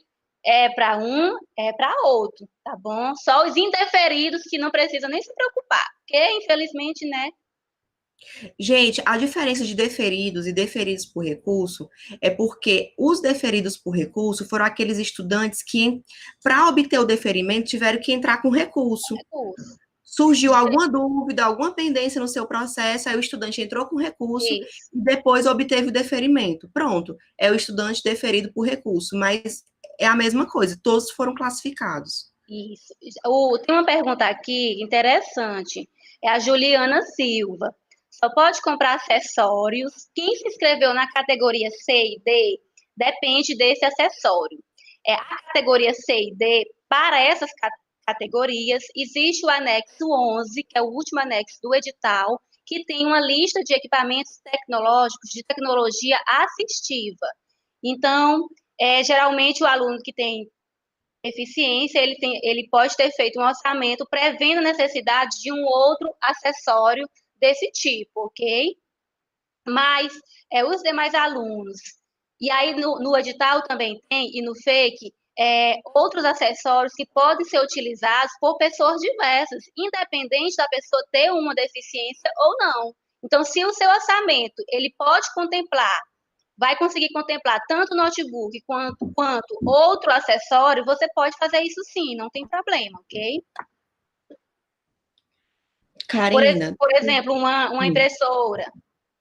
é para um, é para outro, tá bom? Só os indeferidos que não precisam nem se preocupar, porque, infelizmente, né? Gente, a diferença de deferidos e deferidos por recurso é porque os deferidos por recurso foram aqueles estudantes que, para obter o deferimento, tiveram que entrar com recurso. Surgiu alguma dúvida, alguma pendência no seu processo, aí o estudante entrou com recurso e depois obteve o deferimento. Pronto, é o estudante deferido por recurso, mas é a mesma coisa, todos foram classificados. Isso. Tem uma pergunta aqui interessante, é a Juliana Silva. Só pode comprar acessórios. Quem se inscreveu na categoria C e D depende desse acessório. A categoria C e D, para essas categorias, existe o anexo 11, que é o último anexo do edital, que tem uma lista de equipamentos tecnológicos de tecnologia assistiva. Então, geralmente o aluno que tem deficiência, ele pode ter feito um orçamento prevendo a necessidade de um outro acessório desse tipo, ok? Mas os demais alunos, e aí no edital também tem, e no FEQ, outros acessórios que podem ser utilizados por pessoas diversas, independente da pessoa ter uma deficiência ou não. Então, se o seu orçamento, ele pode contemplar, vai conseguir contemplar tanto notebook quanto outro acessório, você pode fazer isso sim, não tem problema, ok? Karina. Por exemplo, uma impressora,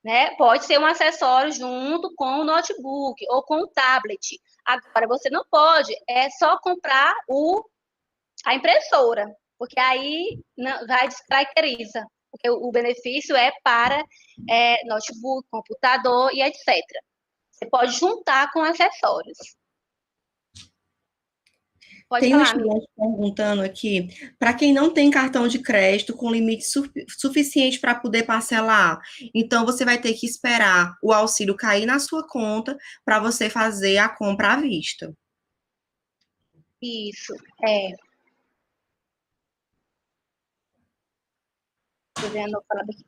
né? Pode ser um acessório junto com o notebook ou com o tablet. Agora, você não pode, só comprar a impressora, porque aí vai descaracteriza, porque o benefício é para notebook, computador e etc. Você pode juntar com acessórios. Pode Tem um falar, estudante perguntando aqui, para quem não tem cartão de crédito com limite suficiente para poder parcelar, então você vai ter que esperar o auxílio cair na sua conta para você fazer a compra à vista. Isso, Tô vendo a palavra aqui.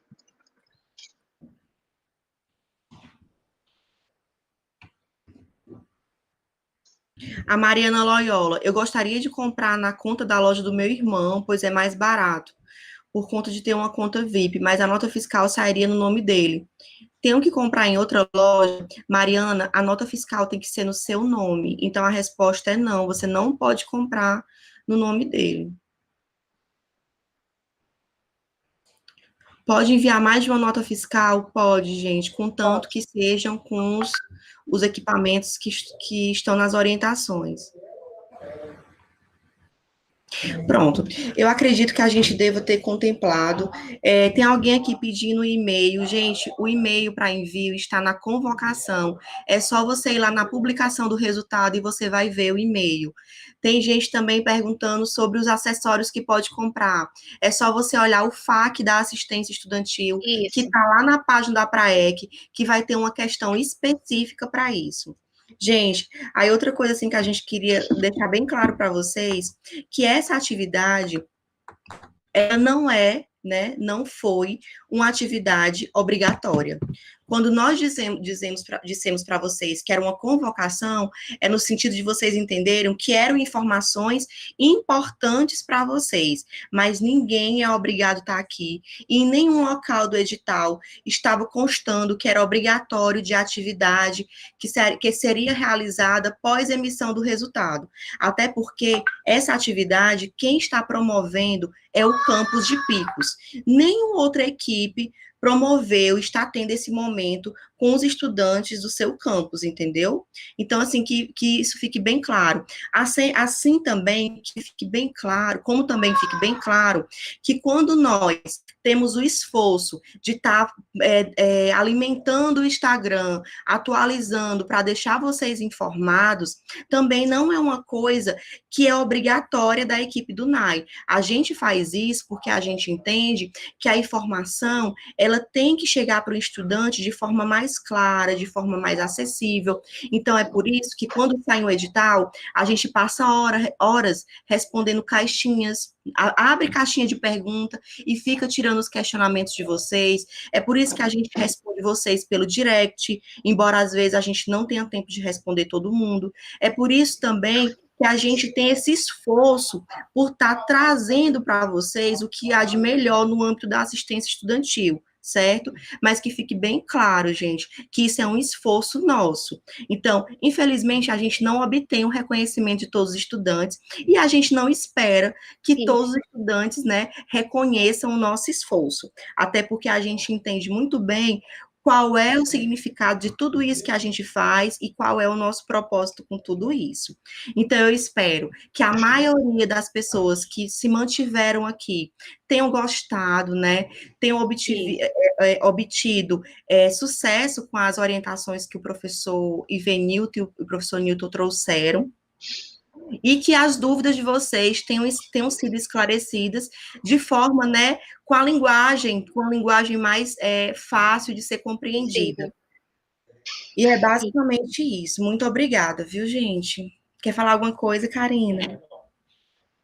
A Mariana Loyola, eu gostaria de comprar na conta da loja do meu irmão, pois é mais barato, por conta de ter uma conta VIP, mas a nota fiscal sairia no nome dele. Tenho que comprar em outra loja? Mariana, a nota fiscal tem que ser no seu nome. Então a resposta é não, você não pode comprar no nome dele. Pode enviar mais de uma nota fiscal? Pode, gente, contanto que sejam com os equipamentos que estão nas orientações. Pronto, eu acredito que a gente deva ter contemplado. Tem alguém aqui pedindo o e-mail. Gente, o e-mail para envio está na convocação. É só você ir lá na publicação do resultado e você vai ver o e-mail. Tem gente também perguntando sobre os acessórios que pode comprar. É só você olhar o FAQ da assistência estudantil, que está lá na página da PRAEC, que vai ter uma questão específica para isso. Gente, aí outra coisa assim que a gente queria deixar bem claro para vocês, que essa atividade, ela não foi uma atividade obrigatória. Quando nós dissemos para vocês que era uma convocação, é no sentido de vocês entenderem que eram informações importantes para vocês, mas ninguém é obrigado a estar aqui, e em nenhum local do edital estava constando que era obrigatório de atividade que seria realizada após emissão do resultado, até porque essa atividade, quem está promovendo é o campus de Picos. Nenhuma outra equipe promoveu, está tendo esse momento com os estudantes do seu campus, entendeu? Então, assim, que isso fique bem claro. Assim também, que fique bem claro, como também fique bem claro, que quando nós temos o esforço de estar alimentando o Instagram, atualizando para deixar vocês informados, também não é uma coisa que é obrigatória da equipe do NAI. A gente faz isso porque a gente entende que a informação, ela tem que chegar para o estudante de forma mais clara, de forma mais acessível. Então, é por isso que quando sai um edital, a gente passa horas respondendo caixinhas, abre caixinha de pergunta e fica tirando os questionamentos de vocês. É por isso que a gente responde vocês pelo direct, embora às vezes a gente não tenha tempo de responder todo mundo. É por isso também que a gente tem esse esforço por estar trazendo para vocês o que há de melhor no âmbito da assistência estudantil, certo? Mas que fique bem claro, gente, que isso é um esforço nosso. Então, infelizmente, a gente não obtém o reconhecimento de todos os estudantes e a gente não espera que Sim. todos os estudantes, né, reconheçam o nosso esforço. Até porque a gente entende muito bem qual é o significado de tudo isso que a gente faz e qual é o nosso propósito com tudo isso. Então, eu espero que a maioria das pessoas que se mantiveram aqui tenham gostado, né, tenham obtido sucesso com as orientações que o professor Ivenilton e o professor Newton trouxeram, e que as dúvidas de vocês tenham sido esclarecidas de forma, né, com a linguagem mais fácil de ser compreendida. Sim. E é basicamente isso. Muito obrigada, viu, gente? Quer falar alguma coisa, Karina?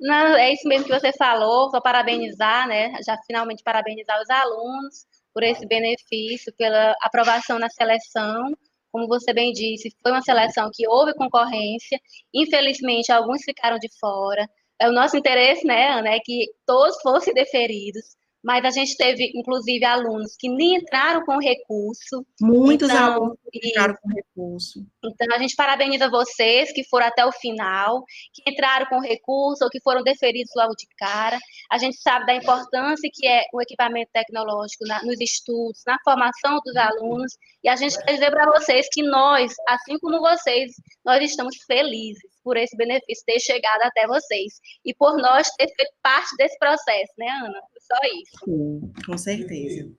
Não, é isso mesmo que você falou, só parabenizar, né? Já finalmente parabenizar os alunos por esse benefício, pela aprovação na seleção. Como você bem disse, foi uma seleção que houve concorrência, infelizmente alguns ficaram de fora. É o nosso interesse, né, Ana, é que todos fossem deferidos, mas a gente teve, inclusive, alunos que nem entraram com recurso. Muitos Então, alunos ficaram com recurso. Então, a gente parabeniza vocês que foram até o final, que entraram com recurso ou que foram deferidos logo de cara. A gente sabe da importância que é o equipamento tecnológico nos estudos, na formação dos alunos, e a gente quer dizer para vocês que nós, assim como vocês, nós estamos felizes por esse benefício ter chegado até vocês e por nós ter feito parte desse processo, né, Ana? Só isso. Sim, com certeza.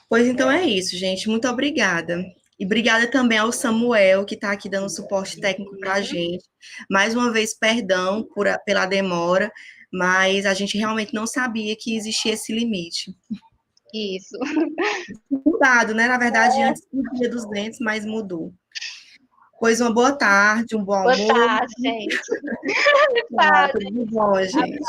Pois então é isso, gente. Muito obrigada. E obrigada também ao Samuel, que está aqui dando suporte técnico para a gente. Mais uma vez, perdão pela demora, mas a gente realmente não sabia que existia esse limite. Isso. Mudado, né? Na verdade, antes do Dia dos Dentes, mas mudou. Pois uma boa tarde, um bom almoço. Boa tarde, gente. Tudo bom, gente.